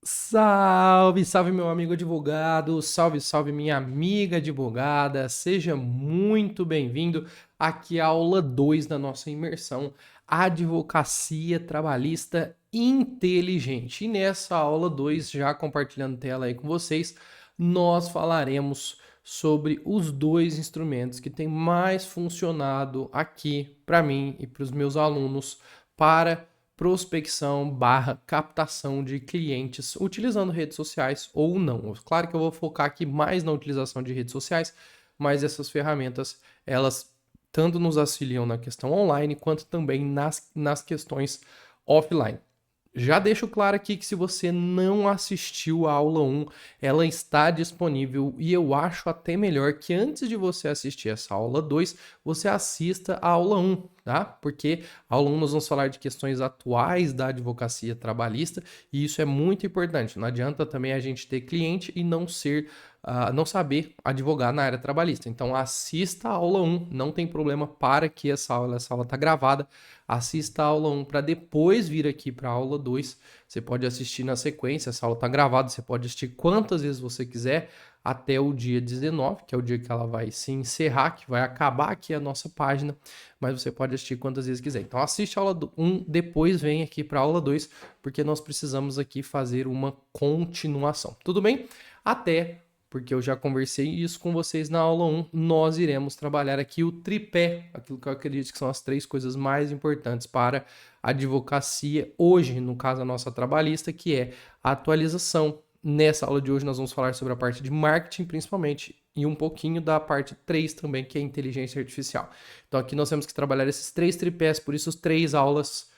Salve, salve meu amigo advogado, salve, salve minha amiga advogada, seja muito bem-vindo aqui à aula 2 da nossa imersão Advocacia Trabalhista Inteligente. E nessa aula 2, já compartilhando tela aí com vocês, nós falaremos sobre os dois instrumentos que têm mais funcionado aqui para mim e para os meus alunos para prospecção barra captação de clientes utilizando redes sociais ou não. Claro que eu vou focar aqui mais na utilização de redes sociais, mas essas ferramentas, elas tanto nos auxiliam na questão online, quanto também nas questões offline. Já deixo claro aqui que se você não assistiu a aula 1, ela está disponível e eu acho até melhor que antes de você assistir essa aula 2, você assista a aula 1, tá? Porque a aula 1 nós vamos falar de questões atuais da advocacia trabalhista e isso é muito importante. Não adianta também a gente ter cliente e não saber advogar na área trabalhista. Então assista a aula 1, não tem problema, para que essa aula está gravada. Assista a aula 1 para depois vir aqui para a aula 2. Você pode assistir na sequência, essa aula está gravada, você pode assistir quantas vezes você quiser, até o dia 19, que é o dia que ela vai se encerrar, que vai acabar aqui a nossa página, mas você pode assistir quantas vezes quiser. Então assiste a aula 1, depois vem aqui para a aula 2, porque nós precisamos aqui fazer uma continuação. Tudo bem? Até porque eu já conversei isso com vocês na aula 1, nós iremos trabalhar aqui o tripé, aquilo que eu acredito que são as 3 coisas mais importantes para a advocacia hoje, no caso a nossa trabalhista, que é a atualização. Nessa aula de hoje nós vamos falar sobre a parte de marketing principalmente e um pouquinho da parte 3 também, que é a inteligência artificial. Então aqui nós temos que trabalhar esses 3 tripés, por isso as 3 aulas: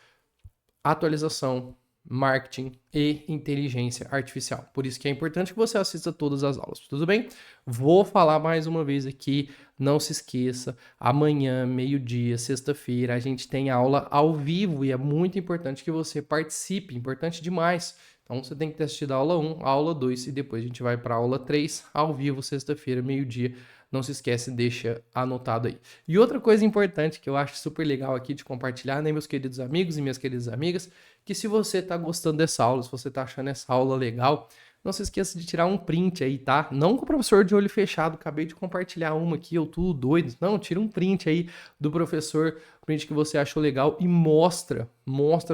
atualização, marketing e inteligência artificial. Por isso que é importante que você assista todas as aulas, tudo bem? Vou falar mais uma vez aqui, não se esqueça, amanhã, meio-dia, sexta-feira, a gente tem aula ao vivo e é muito importante que você participe, importante demais. Então você tem que ter assistido a aula 1, a aula 2 e depois a gente vai para a aula 3, ao vivo, sexta-feira, meio-dia. Não se esquece, deixa anotado aí. E outra coisa importante que eu acho super legal aqui de compartilhar, né, meus queridos amigos e minhas queridas amigas, que se você está gostando dessa aula, se você está achando essa aula legal, não se esqueça de tirar um print aí, tá? Não com o professor de olho fechado, acabei de compartilhar uma aqui, eu tô doido. Não, tira um print aí do professor, print que você achou legal e mostra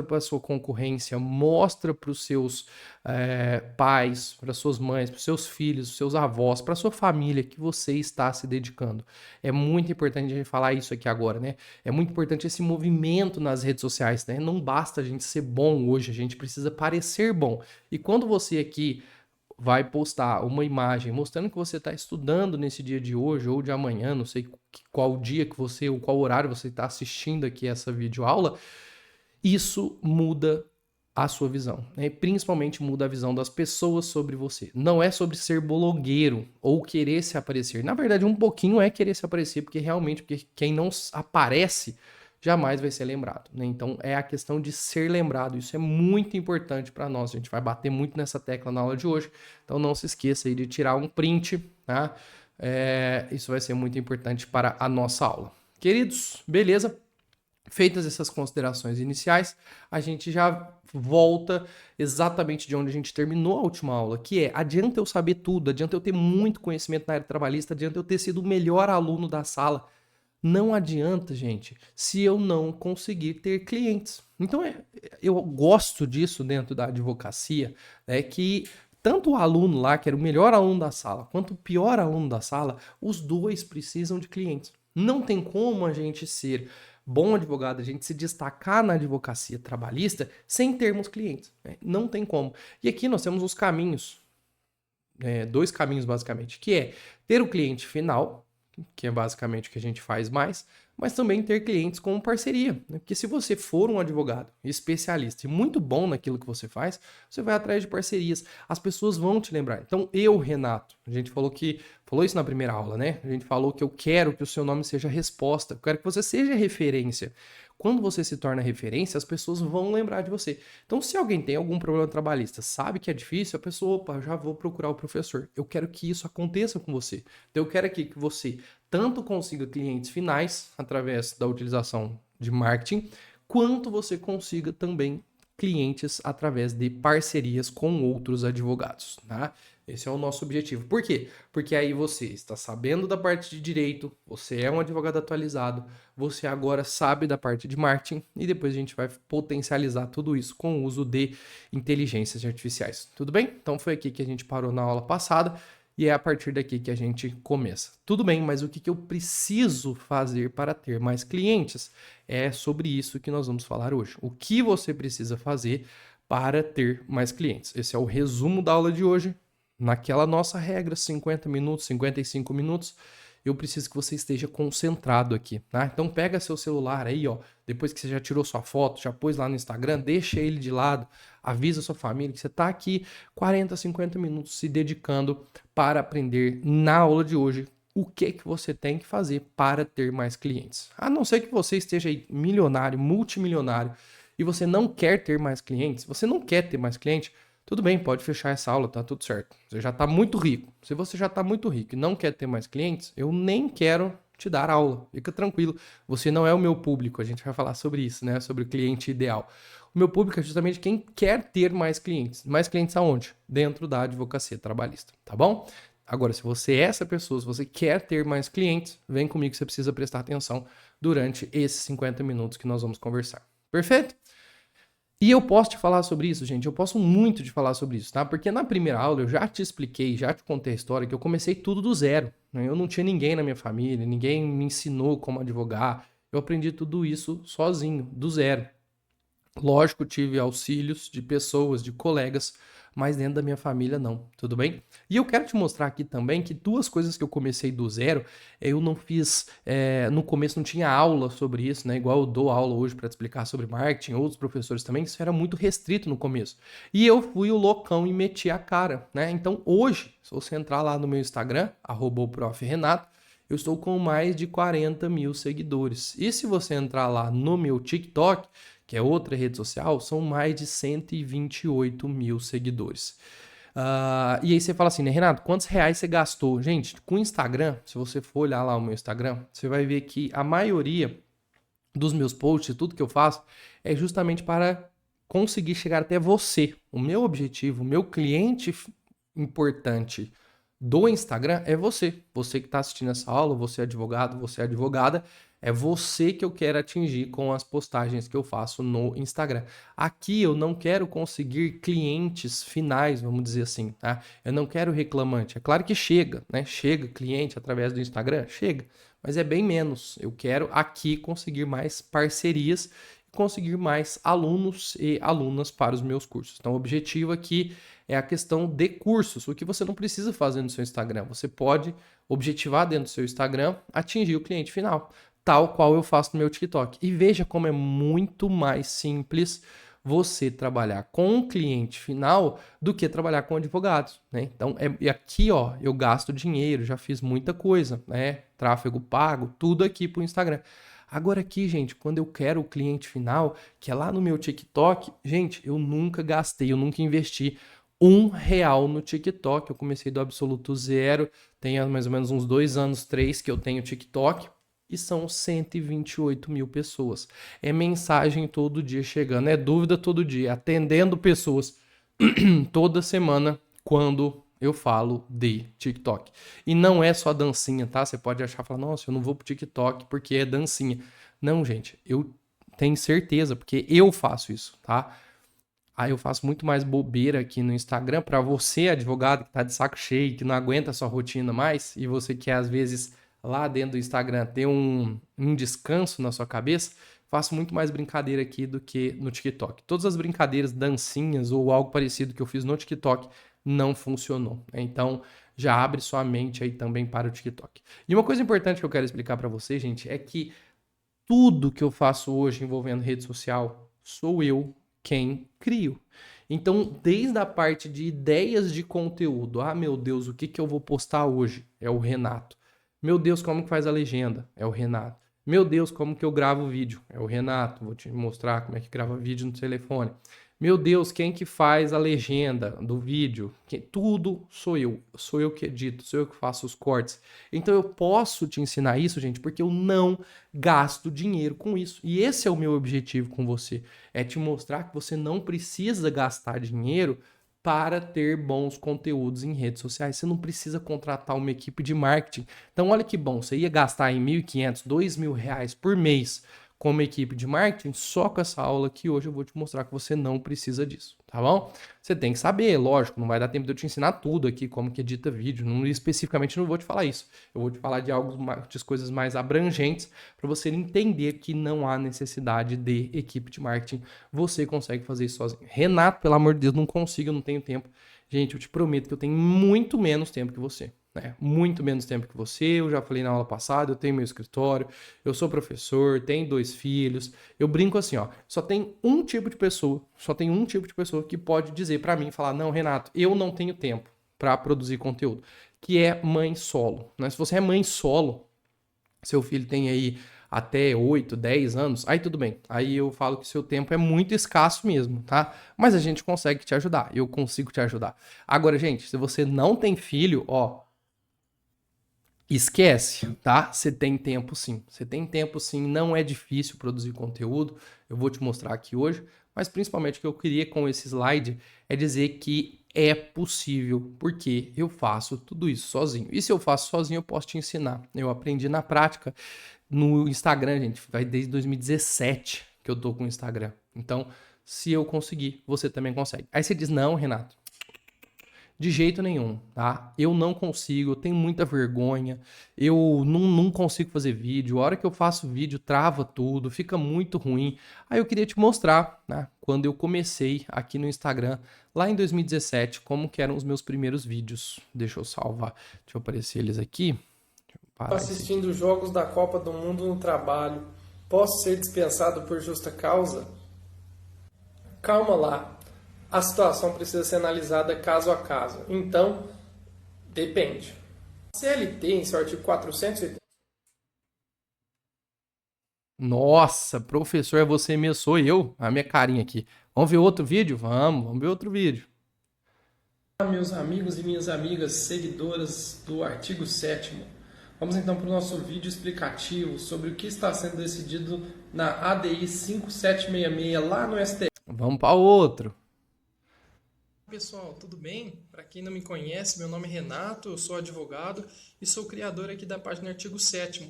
para sua concorrência, mostra para os seus pais, para suas mães, para os seus filhos, para seus avós, para sua família que você está se dedicando. É muito importante a gente falar isso aqui agora, né? É muito importante esse movimento nas redes sociais, né? Não basta a gente ser bom hoje, a gente precisa parecer bom. E quando você aqui vai postar uma imagem mostrando que você está estudando nesse dia de hoje ou de amanhã, não sei qual dia que você ou qual horário você está assistindo aqui essa videoaula, isso muda a sua visão, né? Principalmente muda a visão das pessoas sobre você. Não é sobre ser blogueiro ou querer se aparecer. Na verdade, um pouquinho é querer se aparecer, porque quem não aparece jamais vai ser lembrado, né? Então é a questão de ser lembrado. Isso é muito importante para nós. A gente vai bater muito nessa tecla na aula de hoje. Então não se esqueça aí de tirar um print, tá? Isso vai ser muito importante para a nossa aula. Queridos, beleza? Feitas essas considerações iniciais, a gente já volta exatamente de onde a gente terminou a última aula, que é: adianta eu saber tudo, adianta eu ter muito conhecimento na área trabalhista, adianta eu ter sido o melhor aluno da sala. Não adianta, gente, se eu não conseguir ter clientes. Então, eu gosto disso dentro da advocacia, né, que tanto o aluno lá, que era o melhor aluno da sala, quanto o pior aluno da sala, os dois precisam de clientes. Não tem como a gente ser bom advogado, a gente se destacar na advocacia trabalhista sem termos clientes, né? Não tem como. E aqui nós temos os caminhos, 2 caminhos basicamente, que é ter o cliente final, que é basicamente o que a gente faz mais, mas também ter clientes com parceria, né? Porque se você for um advogado especialista e muito bom naquilo que você faz, você vai atrás de parcerias, as pessoas vão te lembrar. Então Renato, a gente falou isso na primeira aula, né? A gente falou que eu quero que o seu nome seja resposta, eu quero que você seja referência. Quando você se torna referência, as pessoas vão lembrar de você. Então, se alguém tem algum problema trabalhista, sabe que é difícil, a pessoa, opa, já vou procurar o professor. Eu quero que isso aconteça com você. Então, eu quero aqui que você tanto consiga clientes finais através da utilização de marketing, quanto você consiga também clientes através de parcerias com outros advogados, tá? Esse é o nosso objetivo. Por quê? Porque aí você está sabendo da parte de direito, você é um advogado atualizado, você agora sabe da parte de marketing e depois a gente vai potencializar tudo isso com o uso de inteligências artificiais. Tudo bem? Então foi aqui que a gente parou na aula passada e é a partir daqui que a gente começa. Tudo bem, mas o que eu preciso fazer para ter mais clientes? É sobre isso que nós vamos falar hoje. O que você precisa fazer para ter mais clientes? Esse é o resumo da aula de hoje. Naquela nossa regra, 50 minutos, 55 minutos, eu preciso que você esteja concentrado aqui, tá? Então pega seu celular aí, ó, depois que você já tirou sua foto, já pôs lá no Instagram, deixa ele de lado, avisa sua família que você está aqui 40, 50 minutos se dedicando para aprender na aula de hoje o que você tem que fazer para ter mais clientes. A não ser que você esteja aí milionário, multimilionário, e você não quer ter mais clientes, você não quer ter mais cliente, tudo bem, pode fechar essa aula, tá tudo certo. Você já está muito rico. Se você já está muito rico e não quer ter mais clientes, eu nem quero te dar aula. Fica tranquilo. Você não é o meu público. A gente vai falar sobre isso, né? Sobre o cliente ideal. O meu público é justamente quem quer ter mais clientes. Mais clientes aonde? Dentro da advocacia trabalhista, tá bom? Agora, se você é essa pessoa, se você quer ter mais clientes, vem comigo que você precisa prestar atenção durante esses 50 minutos que nós vamos conversar. Perfeito? E eu posso te falar sobre isso, gente, eu posso muito te falar sobre isso, tá? Porque na primeira aula eu já te expliquei, já te contei a história que eu comecei tudo do zero, né? Eu não tinha ninguém na minha família, ninguém me ensinou como advogar, eu aprendi tudo isso sozinho, do zero. Lógico, tive auxílios de pessoas, de colegas, mas dentro da minha família não, tudo bem? E eu quero te mostrar aqui também que duas coisas que eu comecei do zero, eu não fiz, no começo não tinha aula sobre isso, né? Igual eu dou aula hoje para te explicar sobre marketing, outros professores também, isso era muito restrito no começo. E eu fui o loucão e meti a cara, né? Então hoje, se você entrar lá no meu Instagram, @profrenato, eu estou com mais de 40 mil seguidores. E se você entrar lá no meu TikTok, que é outra rede social, são mais de 128 mil seguidores. E aí você fala assim, né, Renato, quantos reais você gastou? Gente, com o Instagram, se você for olhar lá o meu Instagram, você vai ver que a maioria dos meus posts, tudo que eu faço, é justamente para conseguir chegar até você. O meu objetivo, o meu cliente importante do Instagram é você. Você que está assistindo essa aula, você é advogado, você é advogada, é você que eu quero atingir com as postagens que eu faço no Instagram. Aqui eu não quero conseguir clientes finais, vamos dizer assim, tá? Eu não quero reclamante. É claro que chega, né? Chega cliente através do Instagram, chega, mas é bem menos. Eu quero aqui conseguir mais parcerias e conseguir mais alunos e alunas para os meus cursos. Então, o objetivo aqui é a questão de cursos, o que você não precisa fazer no seu Instagram. Você pode objetivar dentro do seu Instagram, atingir o cliente final, tal qual eu faço no meu TikTok. E veja como é muito mais simples você trabalhar com o cliente final do que trabalhar com advogados, né? Então, e aqui, ó, eu gasto dinheiro, já fiz muita coisa, né? Tráfego pago, tudo aqui pro Instagram. Agora aqui, gente, quando eu quero o cliente final, que é lá no meu TikTok, gente, eu nunca gastei, eu nunca investi R$ 1 no TikTok. Eu comecei do absoluto zero, tem mais ou menos uns 2 anos, 3 que eu tenho TikTok. E são 128 mil pessoas. É mensagem todo dia chegando, é dúvida todo dia, atendendo pessoas toda semana quando eu falo de TikTok. E não é só dancinha, tá? Você pode achar, falar, nossa, eu não vou pro TikTok porque é dancinha. Não, gente, eu tenho certeza, porque eu faço isso, tá? Aí eu faço muito mais bobeira aqui no Instagram para você, advogado, que tá de saco cheio, que não aguenta a sua rotina mais, e você quer, às vezes, lá dentro do Instagram ter um descanso na sua cabeça, faço muito mais brincadeira aqui do que no TikTok. Todas as brincadeiras, dancinhas ou algo parecido que eu fiz no TikTok não funcionou, né? Então, já abre sua mente aí também para o TikTok. E uma coisa importante que eu quero explicar para você, gente, é que tudo que eu faço hoje envolvendo rede social, sou eu quem crio. Então, desde a parte de ideias de conteúdo, meu Deus, o que eu vou postar hoje? É o Renato. Meu Deus, como que faz a legenda? É o Renato. Meu Deus, como que eu gravo vídeo? É o Renato, vou te mostrar como é que grava vídeo no telefone. Meu Deus, quem que faz a legenda do vídeo? Tudo sou eu que edito, sou eu que faço os cortes. Então eu posso te ensinar isso, gente, porque eu não gasto dinheiro com isso. E esse é o meu objetivo com você, é te mostrar que você não precisa gastar dinheiro para ter bons conteúdos em redes sociais. Você não precisa contratar uma equipe de marketing. Então, olha que bom, você ia gastar em 1.500, R$ 2.000 por mês com uma equipe de marketing só com essa aula aqui hoje eu vou te mostrar que você não precisa disso, tá bom? Você tem que saber, lógico, não vai dar tempo de eu te ensinar tudo aqui, como que edita vídeo, não, especificamente não vou te falar isso. Eu vou te falar de algo, de coisas mais abrangentes para você entender que não há necessidade de equipe de marketing. Você consegue fazer isso sozinho. Renato, pelo amor de Deus, não consigo, eu não tenho tempo. Gente, eu te prometo que eu tenho muito menos tempo que você. Muito menos tempo que você, eu já falei na aula passada, eu tenho meu escritório, eu sou professor, tenho 2 filhos, eu brinco assim, ó, só tem um tipo de pessoa que pode dizer pra mim, falar, não, Renato, eu não tenho tempo pra produzir conteúdo, que é mãe solo, né? Se você é mãe solo, seu filho tem aí até 8, 10 anos, aí tudo bem. Aí eu falo que seu tempo é muito escasso mesmo, tá? Mas a gente consegue te ajudar, eu consigo te ajudar. Agora, gente, se você não tem filho, ó, esquece, tá? Você tem tempo sim. Você tem tempo sim, não é difícil produzir conteúdo. Eu vou te mostrar aqui hoje, mas principalmente o que eu queria com esse slide é dizer que é possível, porque eu faço tudo isso sozinho. E se eu faço sozinho, eu posso te ensinar. Eu aprendi na prática no Instagram, gente. Vai desde 2017 que eu tô com o Instagram. Então, se eu conseguir, você também consegue. Aí você diz: "Não, Renato, de jeito nenhum, tá? Eu não consigo, eu tenho muita vergonha, eu não consigo fazer vídeo. A hora que eu faço vídeo, trava tudo, fica muito ruim. Aí eu queria te mostrar, né? Quando eu comecei aqui no Instagram, lá em 2017, como que eram os meus primeiros vídeos. Deixa eu salvar, deixa eu aparecer eles aqui. Deixa eu parar esse aqui. Assistindo jogos da Copa do Mundo no trabalho, posso ser dispensado por justa causa? Calma lá. A situação precisa ser analisada caso a caso. Então, depende. A CLT, em seu artigo 480, Nossa, professor, é você mesmo, sou eu, a minha carinha aqui. Vamos ver outro vídeo? Vamos ver outro vídeo. meus amigos e minhas amigas seguidoras do artigo 7º, vamos então para o nosso vídeo explicativo sobre o que está sendo decidido na ADI 5766 lá no STF. Vamos para outro. Pessoal, tudo bem? Para quem não me conhece, meu nome é Renato, eu sou advogado e sou criador aqui da página Artigo 7º.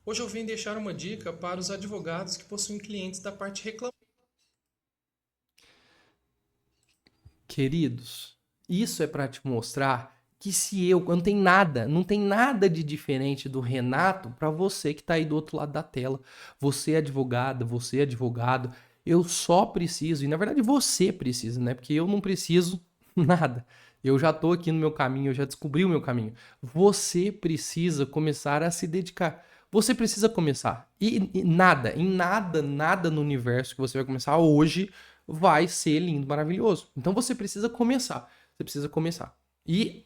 Hoje eu venho deixar uma dica para os advogados que possuem clientes da parte reclamatória. Queridos, isso é para te mostrar que se eu não tem nada, não tem nada de diferente do Renato para você que está aí do outro lado da tela. Você é advogada, você é advogado, eu só preciso, e na verdade você precisa, né? Porque eu não preciso nada. Eu já estou aqui no meu caminho, eu já descobri o meu caminho. Você precisa começar a se dedicar. Você precisa começar. E nada no universo que você vai começar hoje vai ser lindo, maravilhoso. Então você precisa começar. Você precisa começar. E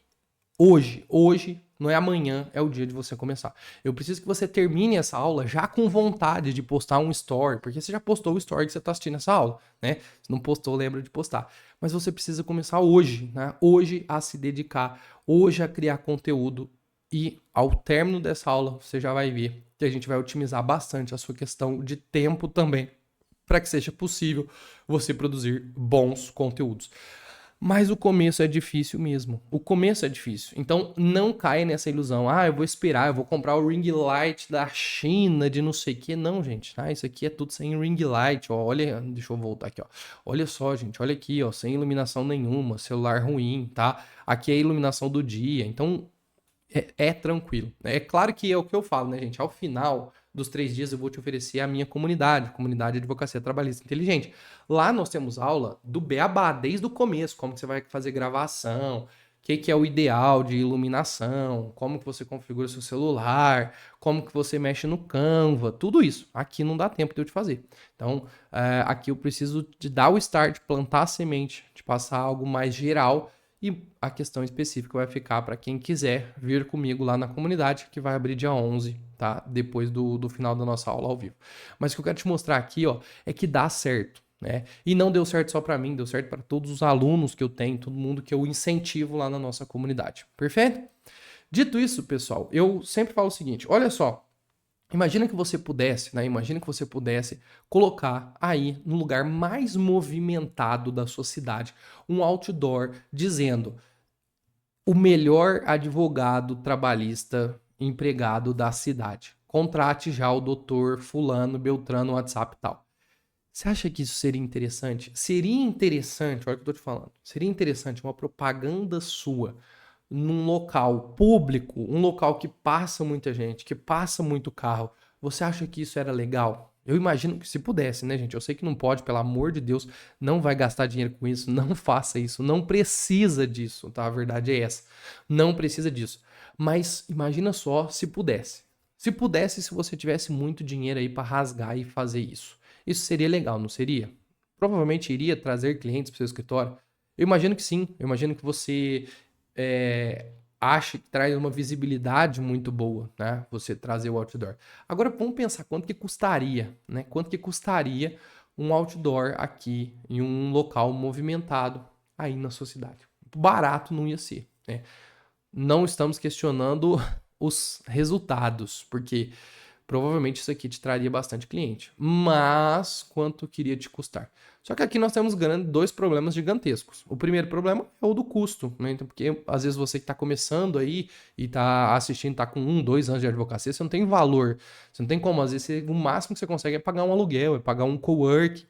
hoje, não é amanhã, é o dia de você começar. Eu preciso que você termine essa aula já com vontade de postar um story, porque você já postou o story que você está assistindo essa aula, né? Se não postou, lembra de postar. Mas você precisa começar hoje, né? Hoje a se dedicar, hoje a criar conteúdo e ao término dessa aula você já vai ver que a gente vai otimizar bastante a sua questão de tempo também, para que seja possível você produzir bons conteúdos. Mas o começo é difícil mesmo. O começo é difícil. Então não caia nessa ilusão. Ah, eu vou esperar, eu vou comprar o ring light da China, de não sei o que. Não, gente, tá? Isso aqui é tudo sem ring light. Ó, olha, deixa eu voltar aqui, ó. Olha só, gente, olha aqui, ó, sem iluminação nenhuma, celular ruim, tá? Aqui é a iluminação do dia. Então é tranquilo. É claro que é o que eu falo, né, gente? Ao final dos 3 dias eu vou te oferecer a minha comunidade de advocacia trabalhista inteligente. Lá nós temos aula do beabá, desde o começo, como que você vai fazer gravação, o que é o ideal de iluminação, como que você configura seu celular, como que você mexe no Canva, tudo isso. Aqui não dá tempo de eu te fazer. Então, aqui eu preciso de dar o start, plantar a semente, de passar algo mais geral e a questão específica vai ficar para quem quiser vir comigo lá na comunidade, que vai abrir dia 11, tá? Depois do final da nossa aula ao vivo. Mas o que eu quero te mostrar aqui, ó, é que dá certo, né? E não deu certo só para mim, deu certo para todos os alunos que eu tenho, todo mundo que eu incentivo lá na nossa comunidade. Perfeito? Dito isso, pessoal, eu sempre falo o seguinte, olha só, imagina que você pudesse, né? Imagina que você pudesse colocar aí no lugar mais movimentado da sua cidade um outdoor dizendo o melhor advogado trabalhista empregado da cidade. Contrate já o doutor fulano, beltrano, no WhatsApp e tal. Você acha que isso seria interessante? Seria interessante, olha o que eu tô te falando. Seria interessante uma propaganda sua num local público, um local que passa muita gente, que passa muito carro. Você acha que isso era legal? Eu imagino que se pudesse, né, gente? Eu sei que não pode, pelo amor de Deus, não vai gastar dinheiro com isso, não faça isso, não precisa disso, tá? A verdade é essa. Não precisa disso. Mas imagina só se pudesse. Se pudesse, se você tivesse muito dinheiro aí para rasgar e fazer isso. Isso seria legal, não seria? Provavelmente iria trazer clientes para o seu escritório. Eu imagino que sim. Eu imagino que você acha que traz uma visibilidade muito boa, né? Você trazer o outdoor. Agora vamos pensar quanto que custaria, né? Quanto que custaria um outdoor aqui em um local movimentado aí na sua cidade? Barato não ia ser, né? Não estamos questionando os resultados, porque provavelmente isso aqui te traria bastante cliente. Mas quanto queria te custar? Só que aqui nós temos dois problemas gigantescos. O primeiro problema é o do custo, né? Então, porque às vezes você que está começando aí e está assistindo, está com 2 anos de advocacia, você não tem valor. Você não tem como. Às vezes o máximo que você consegue é pagar um aluguel, é pagar um cowork.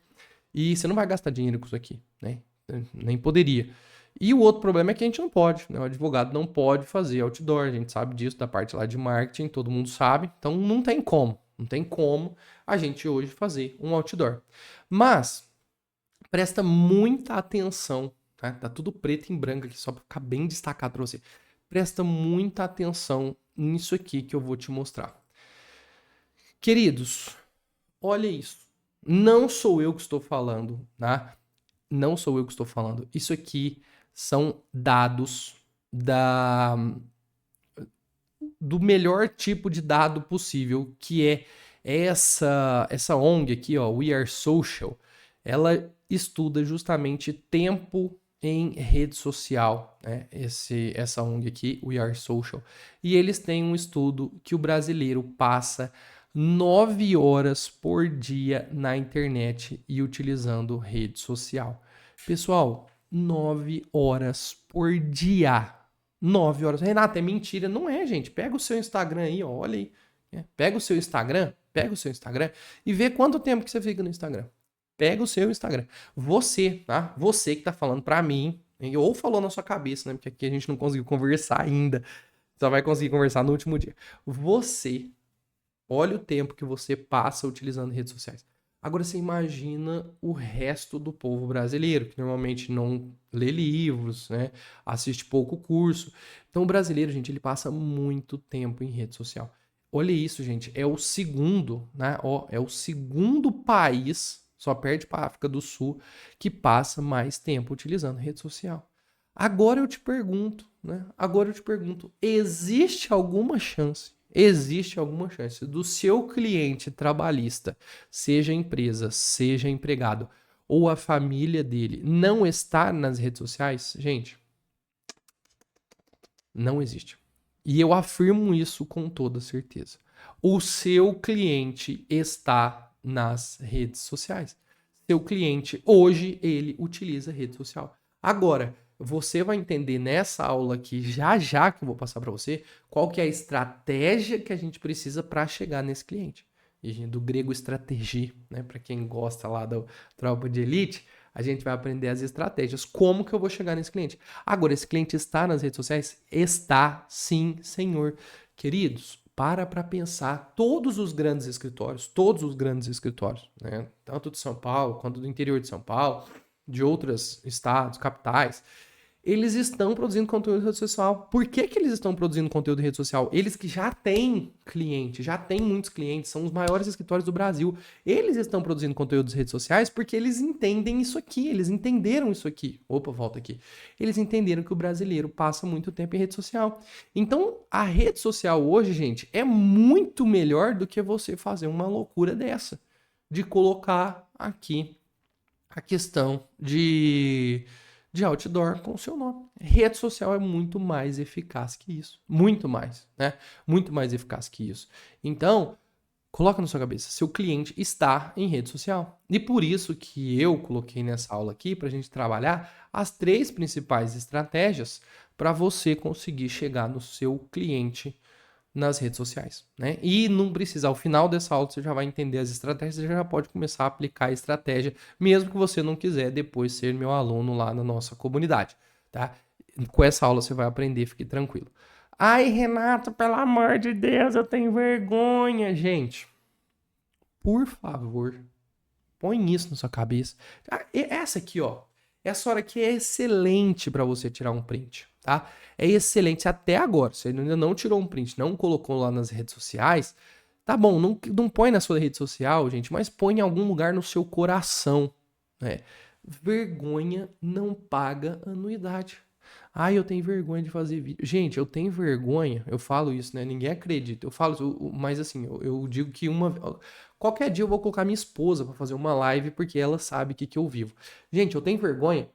E você não vai gastar dinheiro com isso aqui, né? Nem poderia. E o outro problema é que a gente não pode, né? O advogado não pode fazer outdoor, a gente sabe disso, da parte lá de marketing, todo mundo sabe. Então não tem como a gente hoje fazer um outdoor. Mas presta muita atenção, tá? Tá tudo preto em branco aqui, só para ficar bem destacado para você. Presta muita atenção nisso aqui que eu vou te mostrar. Queridos, olha isso. Não sou eu que estou falando, tá? Não sou eu que estou falando. Isso aqui são dados do melhor tipo de dado possível, que é essa ONG aqui, ó, We Are Social. Ela estuda justamente tempo em rede social, né? Essa ONG aqui, We Are Social. E eles têm um estudo que o brasileiro passa 9 horas por dia na internet e utilizando rede social. Pessoal, 9 horas por dia. 9 horas. Renata, é mentira. Não é, gente. Pega o seu Instagram aí, ó, olha aí. Pega o seu Instagram e vê quanto tempo que você fica no Instagram. Pega o seu Instagram. Você, tá? Você que tá falando pra mim, ou falou na sua cabeça, né? Porque aqui a gente não conseguiu conversar ainda. Só vai conseguir conversar no último dia. Você, olha o tempo que você passa utilizando redes sociais. Agora você imagina o resto do povo brasileiro, que normalmente não lê livros, né? Assiste pouco curso. Então o brasileiro, gente, ele passa muito tempo em rede social. Olha isso, gente, é o segundo, né? Ó, é o segundo país, só perde para a África do Sul, que passa mais tempo utilizando rede social. Agora eu te pergunto, né? Existe alguma chance do seu cliente trabalhista, seja empresa, seja empregado, ou a família dele, não estar nas redes sociais? Gente, não existe. E eu afirmo isso com toda certeza. O seu cliente está nas redes sociais. Seu cliente, hoje, ele utiliza rede social. Agora, você vai entender nessa aula aqui, já que eu vou passar para você, qual que é a estratégia que a gente precisa para chegar nesse cliente. E do grego estratégia, né? Para quem gosta lá da tropa de elite, a gente vai aprender as estratégias. Como que eu vou chegar nesse cliente? Agora, esse cliente está nas redes sociais? Está, sim, senhor. Queridos, para pensar, todos os grandes escritórios, né? Tanto de São Paulo quanto do interior de São Paulo, de outros estados, capitais, Eles estão produzindo conteúdo em rede social. Por que que eles estão produzindo conteúdo em rede social? Eles que já têm cliente, já têm muitos clientes, são os maiores escritórios do Brasil. Eles estão produzindo conteúdo em redes sociais porque eles entendem isso aqui, eles entenderam isso aqui. Opa, volta aqui. Eles entenderam que o brasileiro passa muito tempo em rede social. Então, a rede social hoje, gente, é muito melhor do que você fazer uma loucura dessa, de colocar aqui a questão de outdoor com o seu nome. Rede social é muito mais eficaz que isso. Muito mais, né? Muito mais eficaz que isso. Então, coloca na sua cabeça, seu cliente está em rede social. E por isso que eu coloquei nessa aula aqui para a gente trabalhar as 3 principais estratégias para você conseguir chegar no seu cliente nas redes sociais, né? E não precisa, ao final dessa aula você já vai entender as estratégias, você já pode começar a aplicar a estratégia, mesmo que você não quiser depois ser meu aluno lá na nossa comunidade, tá? Com essa aula você vai aprender, fique tranquilo. Ai, Renato, pelo amor de Deus, eu tenho vergonha, gente. Por favor, põe isso na sua cabeça. Essa aqui, ó, essa hora aqui é excelente para você tirar um print, tá? É excelente até agora. Você ainda não tirou um print, não colocou lá nas redes sociais, tá bom, não põe na sua rede social, gente, mas põe em algum lugar no seu coração, né? Vergonha não paga anuidade. Ai, eu tenho vergonha de fazer vídeo. Gente, eu tenho vergonha, eu falo isso, né? Ninguém acredita. Eu falo isso, mas assim, eu digo que qualquer dia eu vou colocar minha esposa pra fazer uma live porque ela sabe o que eu vivo. Gente, eu tenho vergonha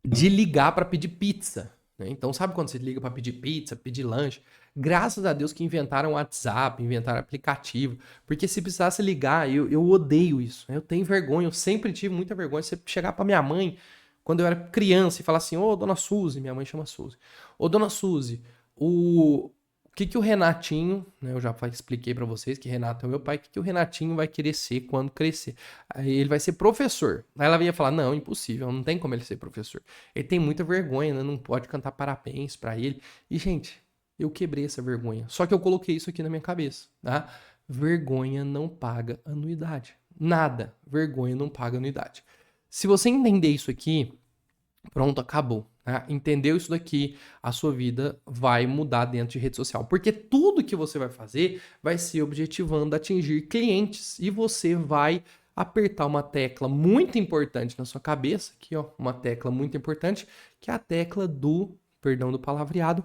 de ligar pra pedir pizza, né? Então, sabe quando você liga pra pedir pizza, pedir lanche? Graças a Deus que inventaram o WhatsApp, inventaram aplicativo, porque se precisasse ligar, eu odeio isso, né? Eu tenho vergonha, eu sempre tive muita vergonha. Você chegar pra minha mãe quando eu era criança e falar assim, ô, dona Suzy, minha mãe chama Suzy. Ô, dona Suzy, o que o Renatinho, né, eu já expliquei pra vocês que Renato é meu pai, o que o Renatinho vai querer ser quando crescer? Aí ele vai ser professor. Aí ela ia falar, não, impossível, não tem como ele ser professor. Ele tem muita vergonha, né, não pode cantar parabéns pra ele. E, gente, eu quebrei essa vergonha. Só que eu coloquei isso aqui na minha cabeça, tá? Vergonha não paga anuidade. Nada. Vergonha não paga anuidade. Se você entender isso aqui, pronto, acabou. Né? Entendeu isso daqui, a sua vida vai mudar dentro de rede social. Porque tudo que você vai fazer vai ser objetivando atingir clientes. E você vai apertar uma tecla muito importante na sua cabeça, aqui ó, uma tecla muito importante, que é a tecla do, perdão do palavreado,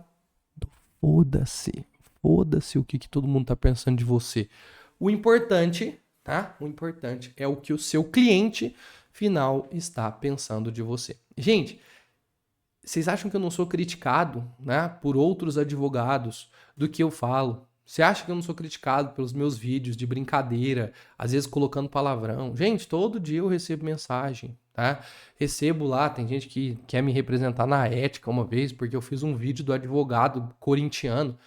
do foda-se. Foda-se o que todo mundo tá pensando de você. O importante, tá? O importante é o que o seu cliente final está pensando de você. Gente, vocês acham que eu não sou criticado, né, por outros advogados do que eu falo? Você acha que eu não sou criticado pelos meus vídeos de brincadeira, às vezes colocando palavrão? Gente, todo dia eu recebo mensagem, tá? Recebo lá, tem gente que quer me representar na ética uma vez, porque eu fiz um vídeo do advogado corintiano.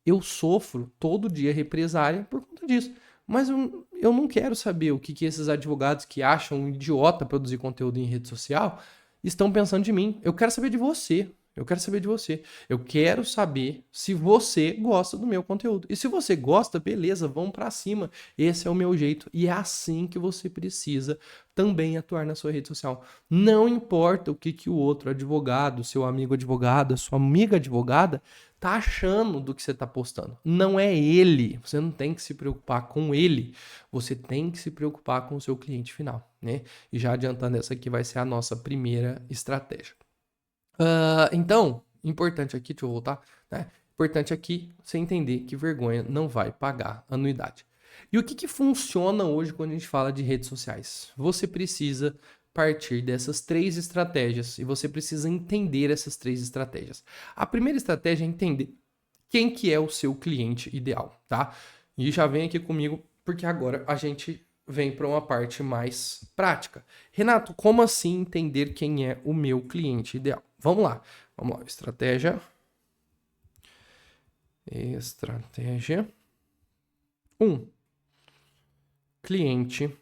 Eu sofro todo dia represália por conta disso. Mas eu não quero saber o que esses advogados que acham um idiota produzir conteúdo em rede social estão pensando de mim. Eu quero saber de você. Eu quero saber de você. Eu quero saber se você gosta do meu conteúdo. E se você gosta, beleza, vamos pra cima. Esse é o meu jeito. E é assim que você precisa também atuar na sua rede social. Não importa o que o outro advogado, seu amigo advogado, a sua amiga advogada tá achando do que você tá postando. Não é ele. Você não tem que se preocupar com ele. Você tem que se preocupar com o seu cliente final, né? E já adiantando, essa aqui vai ser a nossa primeira estratégia. Então, importante aqui, deixa eu voltar, né? Importante aqui você entender que vergonha não vai pagar anuidade. E o que funciona hoje quando a gente fala de redes sociais? Você precisa partir dessas 3 estratégias e você precisa entender essas 3 estratégias. A primeira estratégia é entender quem que é o seu cliente ideal, tá? E já vem aqui comigo porque agora a gente vem para uma parte mais prática. Renato, como assim entender quem é o meu cliente ideal? Vamos lá. Estratégia 1. Cliente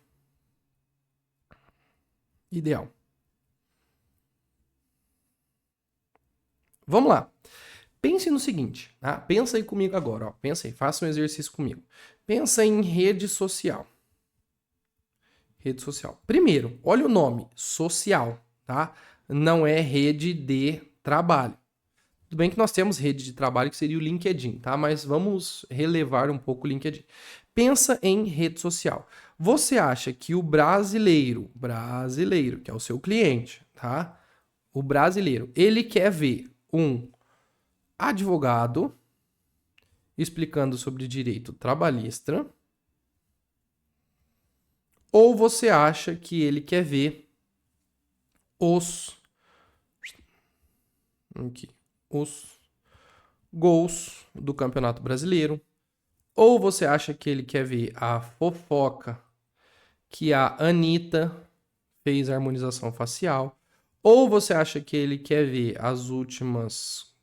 ideal. Vamos lá. Pense no seguinte, tá? Pensa aí comigo agora, ó. Pensa aí, faça um exercício comigo. Pensa em rede social. Rede social. Primeiro, olha o nome, social, tá? não é rede de trabalho. Tudo bem que nós temos rede de trabalho que seria o LinkedIn, tá? Mas vamos relevar um pouco o LinkedIn. Pensa em rede social. Você acha que o brasileiro, que é o seu cliente, tá? O brasileiro, ele quer ver um advogado explicando sobre direito trabalhista, ou você acha que ele quer ver os os gols do Campeonato Brasileiro, ou você acha que ele quer ver a fofoca que a Anitta fez a harmonização facial, ou você acha que ele quer ver as últimas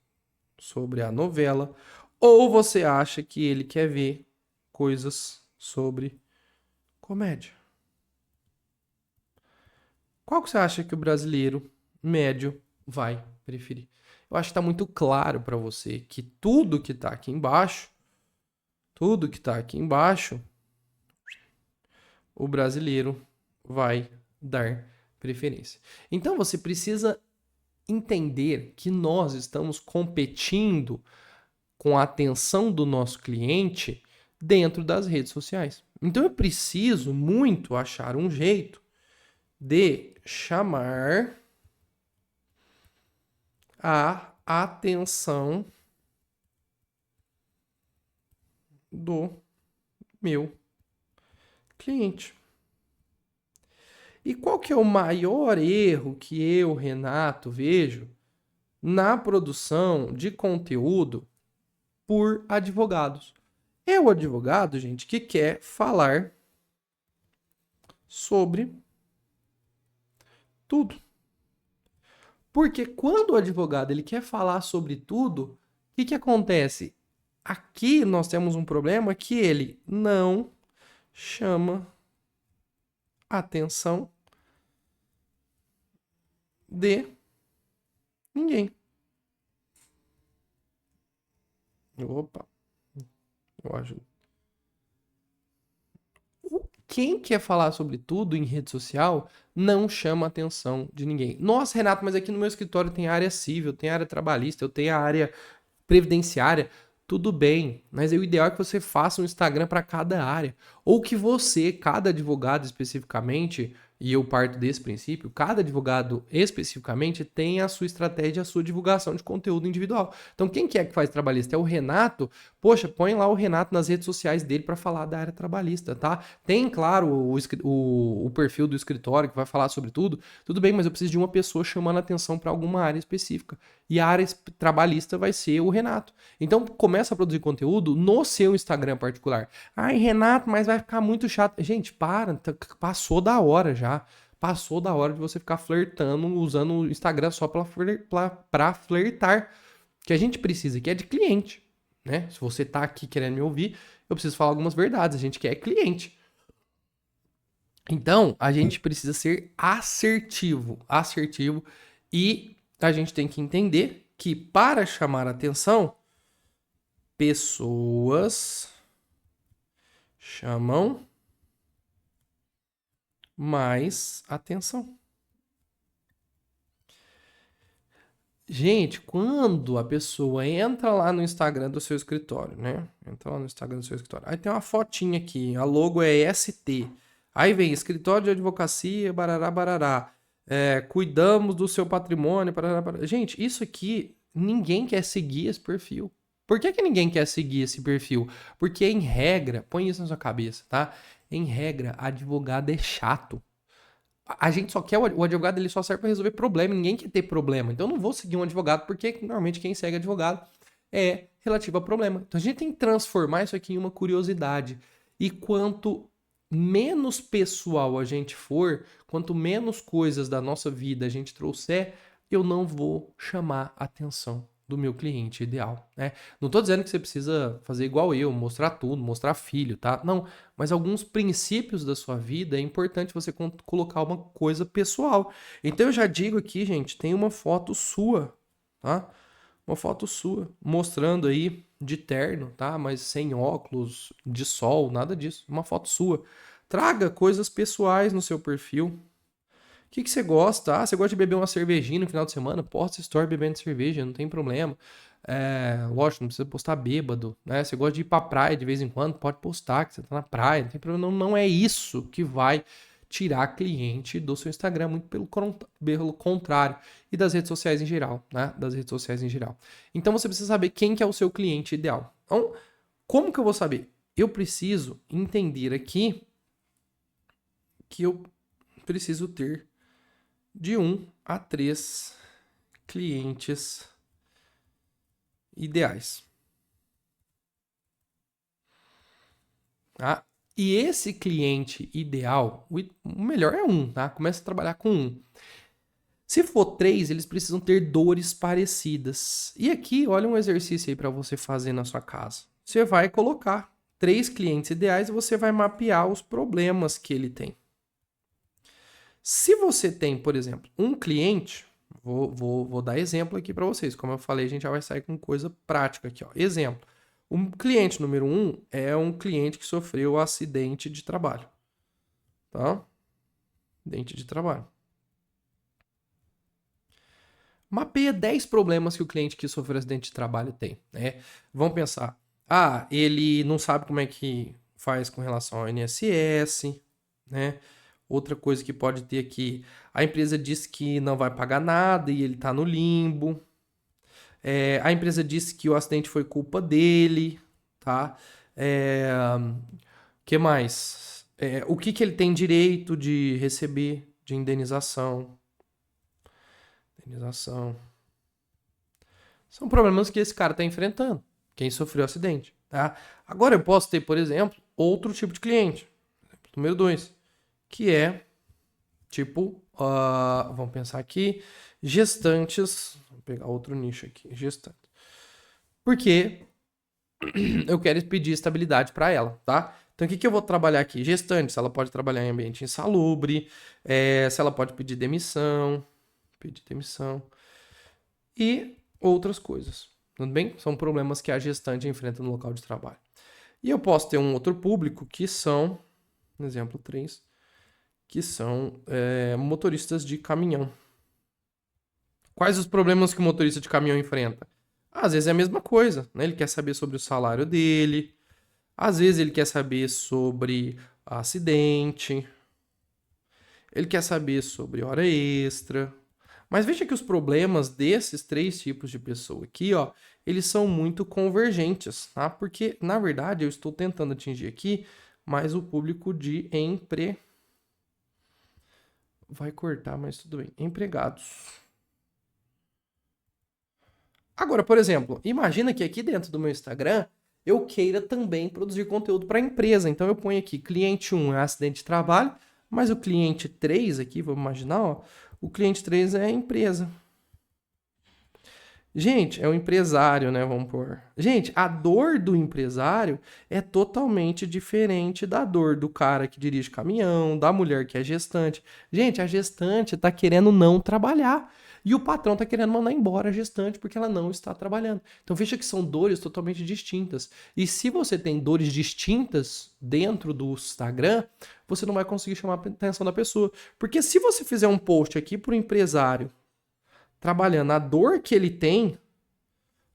sobre a novela, ou você acha que ele quer ver coisas sobre comédia. Qual que você acha que o brasileiro médio vai preferir? Eu acho que está muito claro para você que tudo que está aqui embaixo, o brasileiro vai dar preferência. Então você precisa entender que nós estamos competindo com a atenção do nosso cliente dentro das redes sociais. Então eu preciso muito achar um jeito de chamar a atenção do meu cliente. E qual que é o maior erro que eu, Renato, vejo na produção de conteúdo por advogados? É o advogado, gente, que quer falar sobre tudo. Porque quando o advogado ele quer falar sobre tudo, o que acontece? Aqui nós temos um problema que ele não chama atenção de ninguém. Opa, eu ajudo. Quem quer falar sobre tudo em rede social não chama a atenção de ninguém. Nossa, Renato, mas aqui no meu escritório tem a área civil, tem a área trabalhista, eu tenho a área previdenciária. Tudo bem, mas o ideal é que você faça um Instagram para cada área. Ou que você, cada advogado especificamente, e eu parto desse princípio, cada advogado especificamente tem a sua estratégia, a sua divulgação de conteúdo individual. Então, quem que é que faz trabalhista? É o Renato? Poxa, põe lá o Renato nas redes sociais dele para falar da área trabalhista, tá? Tem, claro, o perfil do escritório que vai falar sobre tudo. Tudo bem, mas eu preciso de uma pessoa chamando atenção para alguma área específica. E a área trabalhista vai ser o Renato. Então, começa a produzir conteúdo no seu Instagram particular. Ai, Renato, mas vai ficar muito chato. Gente, passou da hora já. Passou da hora de você ficar flertando, usando o Instagram só pra flertar. O que a gente precisa aqui é de cliente, né? Se você tá aqui querendo me ouvir, eu preciso falar algumas verdades. A gente quer cliente. Então, a gente precisa ser assertivo. E a gente tem que entender que para chamar atenção, pessoas chamam mais atenção. Gente, quando a pessoa entra lá no Instagram do seu escritório, né? Entra lá no Instagram do seu escritório. Aí tem uma fotinha aqui, a logo é ST. Aí vem escritório de advocacia, barará, barará. Cuidamos do seu patrimônio, barará, barará. Gente, isso aqui, ninguém quer seguir esse perfil. Por que ninguém quer seguir esse perfil? Porque, em regra, põe isso na sua cabeça, tá? Em regra, advogado é chato. A gente só quer o advogado, ele só serve para resolver problema, ninguém quer ter problema. Então eu não vou seguir um advogado, porque normalmente quem segue advogado é relativo a problema. Então a gente tem que transformar isso aqui em uma curiosidade. E quanto menos pessoal a gente for, quanto menos coisas da nossa vida a gente trouxer, eu não vou chamar a atenção do meu cliente ideal, né? Não tô dizendo que você precisa fazer igual eu, mostrar tudo, mostrar filho, tá? Não, mas alguns princípios da sua vida é importante você colocar uma coisa pessoal. Então eu já digo aqui, gente, tem uma foto sua, tá? Uma foto sua, mostrando aí de terno, tá? Mas sem óculos, de sol, nada disso. Uma foto sua. Traga coisas pessoais no seu perfil. O que você gosta? Ah, você gosta de beber uma cervejinha no final de semana? Posta story bebendo cerveja, não tem problema. Lógico, não precisa postar bêbado, né? Você gosta de ir pra praia de vez em quando? Pode postar que você tá na praia, não tem problema. Não, não é isso que vai tirar cliente do seu Instagram, muito pelo contrário. E das redes sociais em geral, né? Das redes sociais em geral. Então você precisa saber quem que é o seu cliente ideal. Então, como que eu vou saber? Eu preciso entender aqui que eu preciso ter de 1 a 3 clientes ideais. Tá? E esse cliente ideal, o melhor é 1, tá? Começa a trabalhar com 1. Se for 3, eles precisam ter dores parecidas. E aqui, olha um exercício aí para você fazer na sua casa. Você vai colocar 3 clientes ideais e você vai mapear os problemas que ele tem. Se você tem, por exemplo, um cliente, vou dar exemplo aqui para vocês. Como eu falei, a gente já vai sair com coisa prática aqui. Ó. Exemplo, o cliente número 1 é um cliente que sofreu acidente de trabalho. Tá? Acidente de trabalho. Mapeia 10 problemas que o cliente que sofreu acidente de trabalho tem. Né? Vamos pensar. Ah, ele não sabe como é que faz com relação ao INSS, né? Outra coisa que pode ter aqui, a empresa disse que não vai pagar nada e ele está no limbo. A empresa disse que o acidente foi culpa dele, tá? Que mais? O que ele tem direito de receber de indenização? Indenização. São problemas que esse cara está enfrentando, quem sofreu o acidente, tá? Agora eu posso ter, por exemplo, outro tipo de cliente. Número 2, que é tipo, vamos pensar aqui, gestantes. Vou pegar outro nicho aqui, gestantes. Porque eu quero pedir estabilidade para ela, tá? Então, o que eu vou trabalhar aqui? Gestantes, ela pode trabalhar em ambiente insalubre, se ela pode pedir demissão e outras coisas, tudo bem? São problemas que a gestante enfrenta no local de trabalho. E eu posso ter um outro público que são, exemplo 3, que são motoristas de caminhão. Quais os problemas que o motorista de caminhão enfrenta? Às vezes é a mesma coisa, né? Ele quer saber sobre o salário dele, às vezes ele quer saber sobre acidente, ele quer saber sobre hora extra. Mas veja que os problemas desses 3 tipos de pessoa aqui, ó, eles são muito convergentes, tá? Porque, na verdade, eu estou tentando atingir aqui mais o público de Vai cortar, mas tudo bem. Empregados. Agora, por exemplo, imagina que aqui dentro do meu Instagram eu queira também produzir conteúdo para a empresa. Então eu ponho aqui, cliente 1 é acidente de trabalho, mas o cliente 3 aqui, vamos imaginar, ó, o cliente 3 é a empresa. Gente, é o empresário, né? Vamos pôr. Gente, a dor do empresário é totalmente diferente da dor do cara que dirige caminhão, da mulher que é gestante. Gente, a gestante tá querendo não trabalhar. E o patrão tá querendo mandar embora a gestante porque ela não está trabalhando. Então veja que são dores totalmente distintas. E se você tem dores distintas dentro do Instagram, você não vai conseguir chamar a atenção da pessoa. Porque se você fizer um post aqui pro empresário trabalhando a dor que ele tem,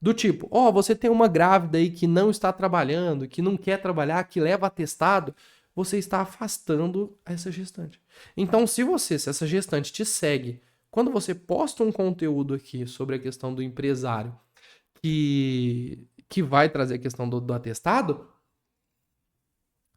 do tipo, você tem uma grávida aí que não está trabalhando, que não quer trabalhar, que leva atestado, você está afastando essa gestante. Então, se essa gestante te segue, quando você posta um conteúdo aqui sobre a questão do empresário que vai trazer a questão do atestado,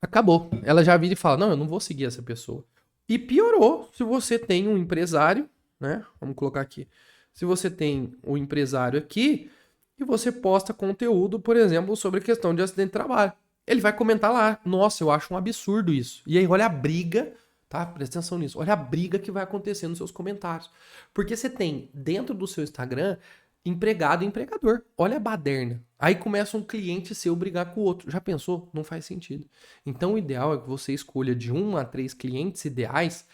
acabou. Ela já vira e fala, não, eu não vou seguir essa pessoa. E piorou se você tem um empresário, né? Vamos colocar aqui. Se você tem um empresário aqui e você posta conteúdo, por exemplo, sobre a questão de acidente de trabalho. Ele vai comentar lá, nossa, eu acho um absurdo isso. E aí, olha a briga, tá? Presta atenção nisso. Olha a briga que vai acontecer nos seus comentários. Porque você tem, dentro do seu Instagram, empregado e empregador. Olha a baderna. Aí começa um cliente seu brigar com o outro. Já pensou? Não faz sentido. Então, o ideal é que você escolha de 1 a 3 clientes ideais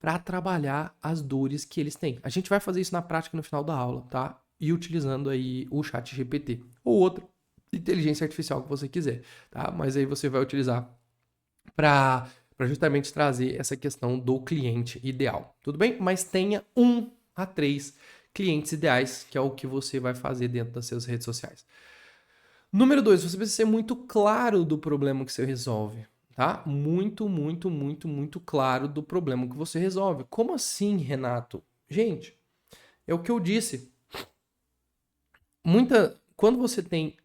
para trabalhar as dores que eles têm. A gente vai fazer isso na prática no final da aula, tá? E utilizando aí o chat GPT ou outra inteligência artificial que você quiser, tá? Mas aí você vai utilizar para para justamente trazer essa questão do cliente ideal. Tudo bem? Mas tenha 1 a 3 clientes ideais, que é o que você vai fazer dentro das suas redes sociais. Número 2, você precisa ser muito claro do problema que você resolve, tá? Muito, muito, muito, muito claro do problema que você resolve. Como assim, Renato? Gente, é o que eu disse. Quando você tem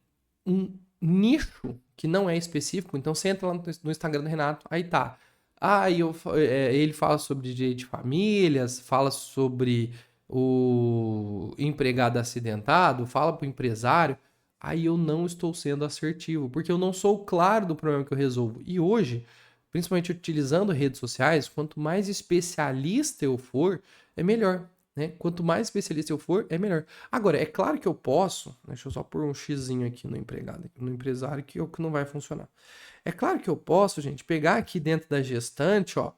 um nicho que não é específico, então você entra lá no Instagram do Renato, aí tá. Ele fala sobre direito de famílias, fala sobre o empregado acidentado, fala pro empresário. Aí eu não estou sendo assertivo, porque eu não sou claro do problema que eu resolvo. E hoje, principalmente utilizando redes sociais, quanto mais especialista eu for, é melhor, né? Quanto mais especialista eu for, é melhor. Agora, é claro que eu posso, deixa eu só pôr um xizinho aqui no empregado, no empresário, que é o que não vai funcionar. É claro que eu posso, gente, pegar aqui dentro da gestante, ó,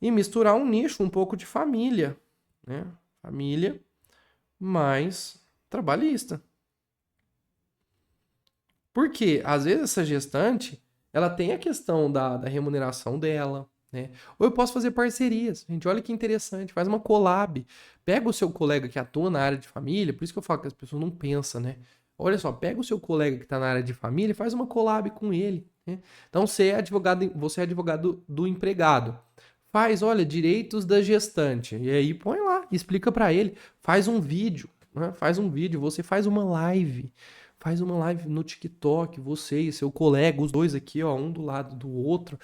e misturar um nicho, um pouco de família, né? Família mais trabalhista. Porque, às vezes, essa gestante, ela tem a questão da remuneração dela, né? Ou eu posso fazer parcerias. Gente, olha que interessante. Faz uma collab. Pega o seu colega que atua na área de família, por isso que eu falo que as pessoas não pensam, né? Olha só, pega o seu colega que está na área de família e faz uma collab com ele, né? Então, você é advogado do empregado. Faz, olha, direitos da gestante. E aí põe lá, explica para ele. Faz um vídeo, né? Faz um vídeo, você faz uma live. Faz uma live no TikTok, você e seu colega, os dois aqui, ó, um do lado do outro,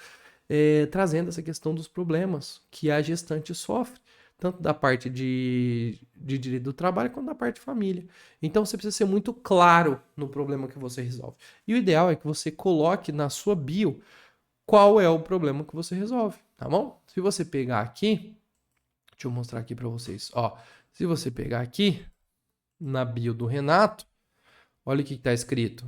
trazendo essa questão dos problemas que a gestante sofre, tanto da parte de direito do trabalho quanto da parte de família. Então você precisa ser muito claro no problema que você resolve. E o ideal é que você coloque na sua bio qual é o problema que você resolve, tá bom? Se você pegar aqui, deixa eu mostrar aqui para vocês, ó, se você pegar aqui na bio do Renato, olha o que está escrito.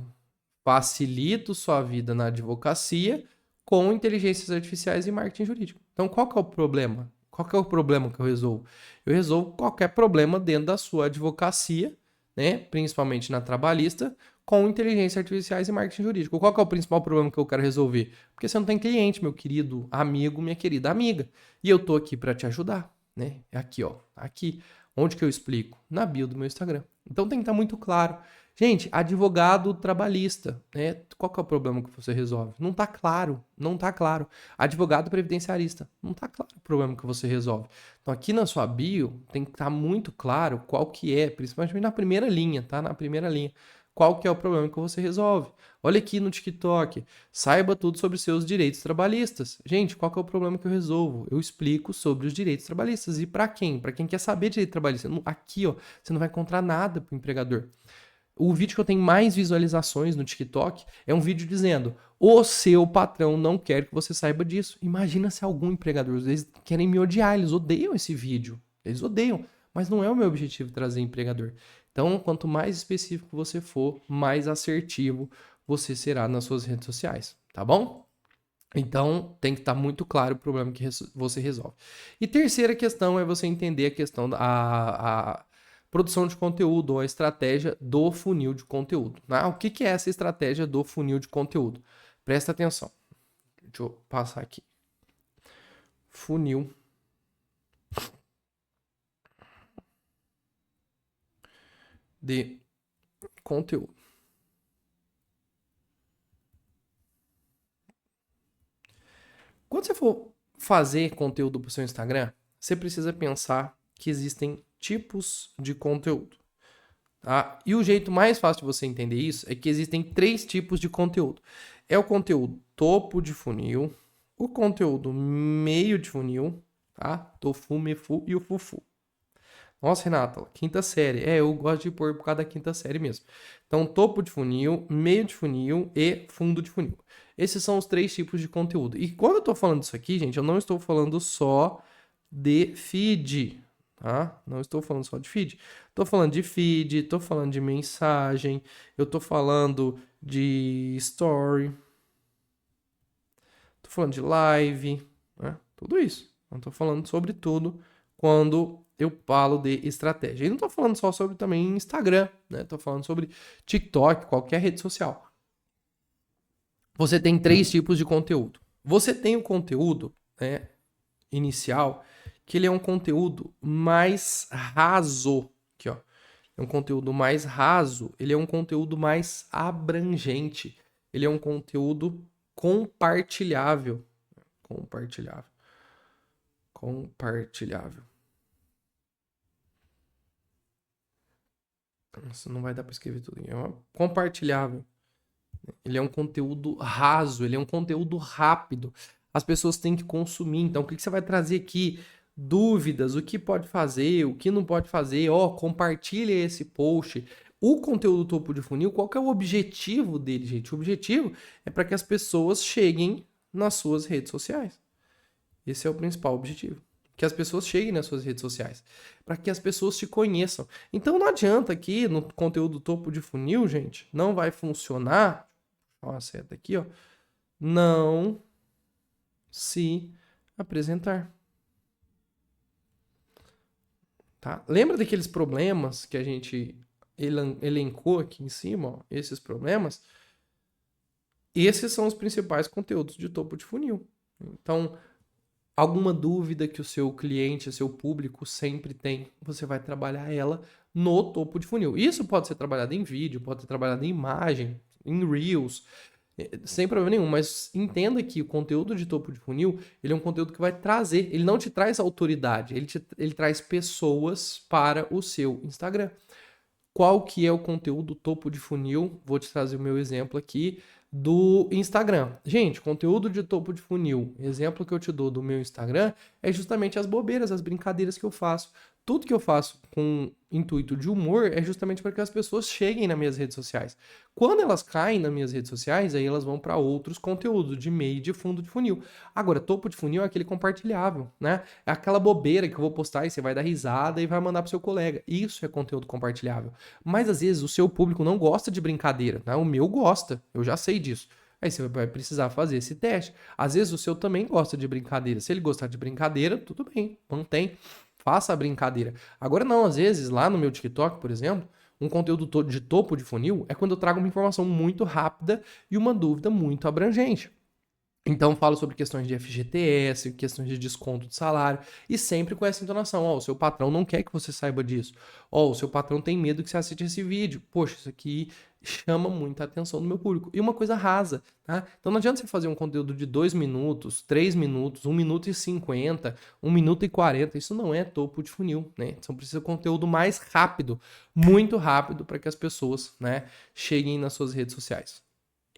Facilito sua vida na advocacia com inteligências artificiais e marketing jurídico. Então, qual que é o problema? Qual que é o problema que eu resolvo? Eu resolvo qualquer problema dentro da sua advocacia, né? Principalmente na trabalhista, com inteligências artificiais e marketing jurídico. Qual que é o principal problema que eu quero resolver? Porque você não tem cliente, meu querido amigo, minha querida amiga. E eu tô aqui para te ajudar, né? Aqui, ó. Aqui. Onde que eu explico? Na bio do meu Instagram. Então tem que estar muito claro. Gente, advogado trabalhista, né? Qual que é o problema que você resolve? Não tá claro, não tá claro. Advogado previdenciarista, não tá claro o problema que você resolve. Então aqui na sua bio tem que estar muito claro qual que é, principalmente na primeira linha, tá? Na primeira linha. Qual que é o problema que você resolve? Olha aqui no TikTok, saiba tudo sobre seus direitos trabalhistas. Gente, qual que é o problema que eu resolvo? Eu explico sobre os direitos trabalhistas. E para quem? Para quem quer saber direito trabalhista. Aqui, ó, você não vai encontrar nada para o empregador. O vídeo que eu tenho mais visualizações no TikTok é um vídeo dizendo: o seu patrão não quer que você saiba disso. Imagina se algum empregador, eles querem me odiar, eles odeiam esse vídeo. Eles odeiam, mas não é o meu objetivo trazer empregador. Então, quanto mais específico você for, mais assertivo você será nas suas redes sociais, tá bom? Então, tem que estar muito claro o problema que você resolve. E terceira questão é você entender a questão da produção de conteúdo ou a estratégia do funil de conteúdo. Né? O que é essa estratégia do funil de conteúdo? Presta atenção. Deixa eu passar aqui. Funil de conteúdo. Quando você for fazer conteúdo para o seu Instagram, você precisa pensar que existem tipos de conteúdo. Tá? E o jeito mais fácil de você entender isso é que existem 3 tipos de conteúdo. É o conteúdo topo de funil, o conteúdo meio de funil, tá? Tofu, mefu e o fufu. Nossa, Renata, quinta série. Eu gosto de pôr por causa da quinta série mesmo. Então, topo de funil, meio de funil e fundo de funil. Esses são os 3 tipos de conteúdo. E quando eu tô falando isso aqui, gente, eu não estou falando só de feed, tá? Não estou falando só de feed. Tô falando de feed, tô falando de mensagem, eu tô falando de story, tô falando de live, né? Tudo isso. Eu tô falando sobre tudo quando eu falo de estratégia. E não tô falando só sobre também Instagram, né? Tô falando sobre TikTok, qualquer rede social. Você tem 3 tipos de conteúdo. Você tem o conteúdo né, inicial, que ele é um conteúdo mais raso. Aqui, ó. É um conteúdo mais raso, ele é um conteúdo mais abrangente. Ele é um conteúdo compartilhável. Compartilhável. Compartilhável. Nossa, não vai dar para escrever tudo. É compartilhável. Ele é um conteúdo raso, ele é um conteúdo rápido. As pessoas têm que consumir. Então, o que você vai trazer aqui? Dúvidas, o que pode fazer, o que não pode fazer. Ó, compartilha esse post. O conteúdo topo de funil, qual que é o objetivo dele, gente? O objetivo é para que as pessoas cheguem nas suas redes sociais. Esse é o principal objetivo. Que as pessoas cheguem nas suas redes sociais. Para que as pessoas te conheçam. Então não adianta aqui no conteúdo topo de funil, gente, não vai funcionar. Ó, a seta aqui, ó. Não se apresentar. Tá? Lembra daqueles problemas que a gente elencou aqui em cima, ó, esses problemas? Esses são os principais conteúdos de topo de funil. Então, alguma dúvida que o seu cliente, o seu público sempre tem, você vai trabalhar ela no topo de funil. Isso pode ser trabalhado em vídeo, pode ser trabalhado em imagem, em Reels, sem problema nenhum, mas entenda que o conteúdo de topo de funil, ele é um conteúdo que vai trazer, ele não te traz autoridade, ele traz pessoas para o seu Instagram. Qual que é o conteúdo topo de funil? Vou te trazer o meu exemplo aqui do Instagram. Gente, conteúdo de topo de funil, exemplo que eu te dou do meu Instagram é justamente as bobeiras, as brincadeiras que eu faço. Tudo que eu faço com intuito de humor é justamente para que as pessoas cheguem nas minhas redes sociais. Quando elas caem nas minhas redes sociais, aí elas vão para outros conteúdos de meio e de fundo de funil. Agora, topo de funil é aquele compartilhável, né? É aquela bobeira que eu vou postar e você vai dar risada e vai mandar pro seu colega. Isso é conteúdo compartilhável. Mas às vezes o seu público não gosta de brincadeira, né? O meu gosta, eu já sei disso. Aí você vai precisar fazer esse teste. Às vezes o seu também gosta de brincadeira. Se ele gostar de brincadeira, tudo bem, mantém. Faça a brincadeira. Agora não, às vezes, lá no meu TikTok, por exemplo, um conteúdo de topo de funil é quando eu trago uma informação muito rápida e uma dúvida muito abrangente. Então, falo sobre questões de FGTS, questões de desconto de salário, e sempre com essa entonação. Ó, o seu patrão não quer que você saiba disso. Ó, o seu patrão tem medo que você assista esse vídeo. Poxa, isso aqui chama muita atenção do meu público. E uma coisa rasa, tá? Então não adianta você fazer um conteúdo de 2 minutos, 3 minutos, 1 minuto e 50, 1 minuto e 40. Isso não é topo de funil, né? Então precisa de conteúdo mais rápido, muito rápido, para que as pessoas, né, cheguem nas suas redes sociais.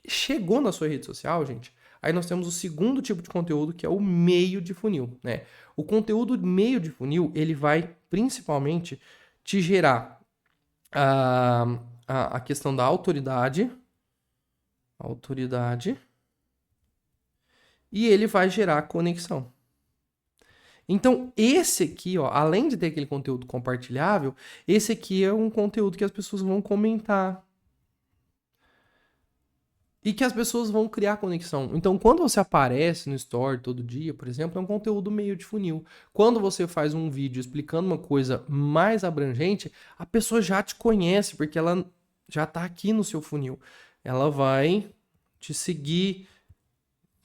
Chegou na sua rede social, gente, aí nós temos o segundo tipo de conteúdo, que é o meio de funil, né? O conteúdo meio de funil, ele vai principalmente te gerar a questão da autoridade, e ele vai gerar conexão. Então, esse aqui, ó, além de ter aquele conteúdo compartilhável, esse aqui é um conteúdo que as pessoas vão comentar, e que as pessoas vão criar conexão. Então, quando você aparece no Story todo dia, por exemplo, é um conteúdo meio de funil. Quando você faz um vídeo explicando uma coisa mais abrangente, a pessoa já te conhece, porque ela já está aqui no seu funil. Ela vai te seguir,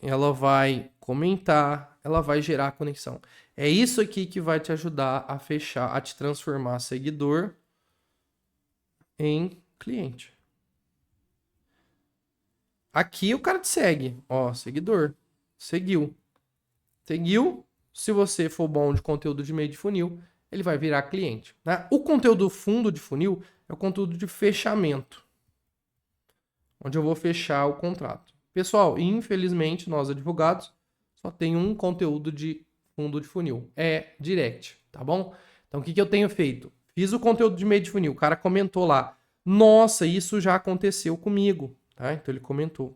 ela vai comentar, ela vai gerar conexão. É isso aqui que vai te ajudar a fechar, a te transformar seguidor em cliente. Aqui o cara te segue, ó, seguidor, seguiu. Seguiu, se você for bom de conteúdo de meio de funil, ele vai virar cliente, né? O conteúdo fundo de funil é o conteúdo de fechamento, onde eu vou fechar o contrato. Pessoal, infelizmente, nós advogados só tem um conteúdo de fundo de funil, é direct, tá bom? Então, o que eu tenho feito? Fiz o conteúdo de meio de funil, o cara comentou lá, nossa, isso já aconteceu comigo. Tá? Então ele comentou.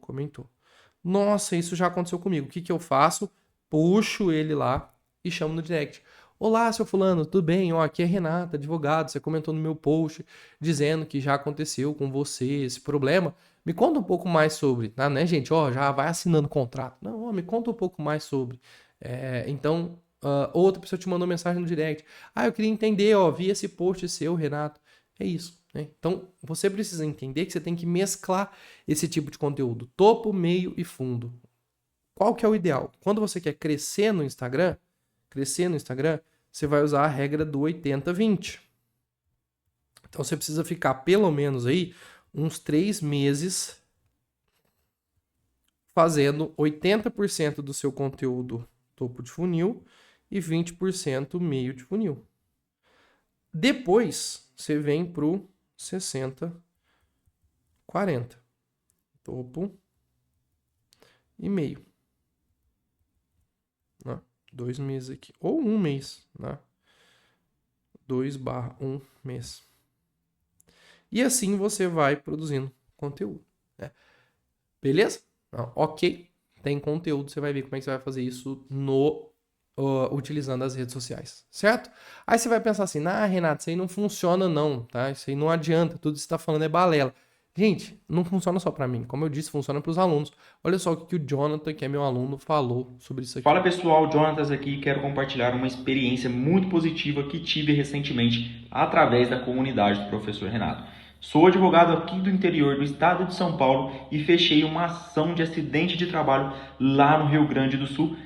Nossa, isso já aconteceu comigo. O que eu faço? Puxo ele lá e chamo no direct. Olá, seu fulano, tudo bem? Ó, aqui é Renata, advogado. Você comentou no meu post dizendo que já aconteceu com você esse problema. Me conta um pouco mais sobre, tá, né, gente? Ó, já vai assinando o contrato. Não, ó, me conta um pouco mais sobre. Então, outra pessoa te mandou mensagem no direct. Ah, eu queria entender, ó, vi esse post seu, Renato. É isso. Né? Então, você precisa entender que você tem que mesclar esse tipo de conteúdo, topo, meio e fundo. qual que é o ideal? Quando você quer crescer no Instagram, você vai usar a regra do 80-20. Então você precisa ficar pelo menos aí uns 3 meses fazendo 80% do seu conteúdo topo de funil e 20% meio de funil. Depois você vem pro 60-40. Topo e meio. 2 meses aqui. Ou 1 mês, né? 2/1 mês. E assim você vai produzindo conteúdo, né? Beleza? Ok. Tem conteúdo, você vai ver como é que você vai fazer isso utilizando as redes sociais, certo? Aí você vai pensar assim, Renato, isso aí não funciona não, tá? Isso aí não adianta, tudo que você tá falando é balela. Gente, não funciona só para mim. Como eu disse, funciona para os alunos. Olha só o que o Jonathan, que é meu aluno, falou sobre isso aqui. Fala pessoal, Jonatas aqui, quero compartilhar uma experiência muito positiva que tive recentemente através da comunidade do professor Renato. Sou advogado aqui do interior do estado de São Paulo e fechei uma ação de acidente de trabalho lá no Rio Grande do Sul.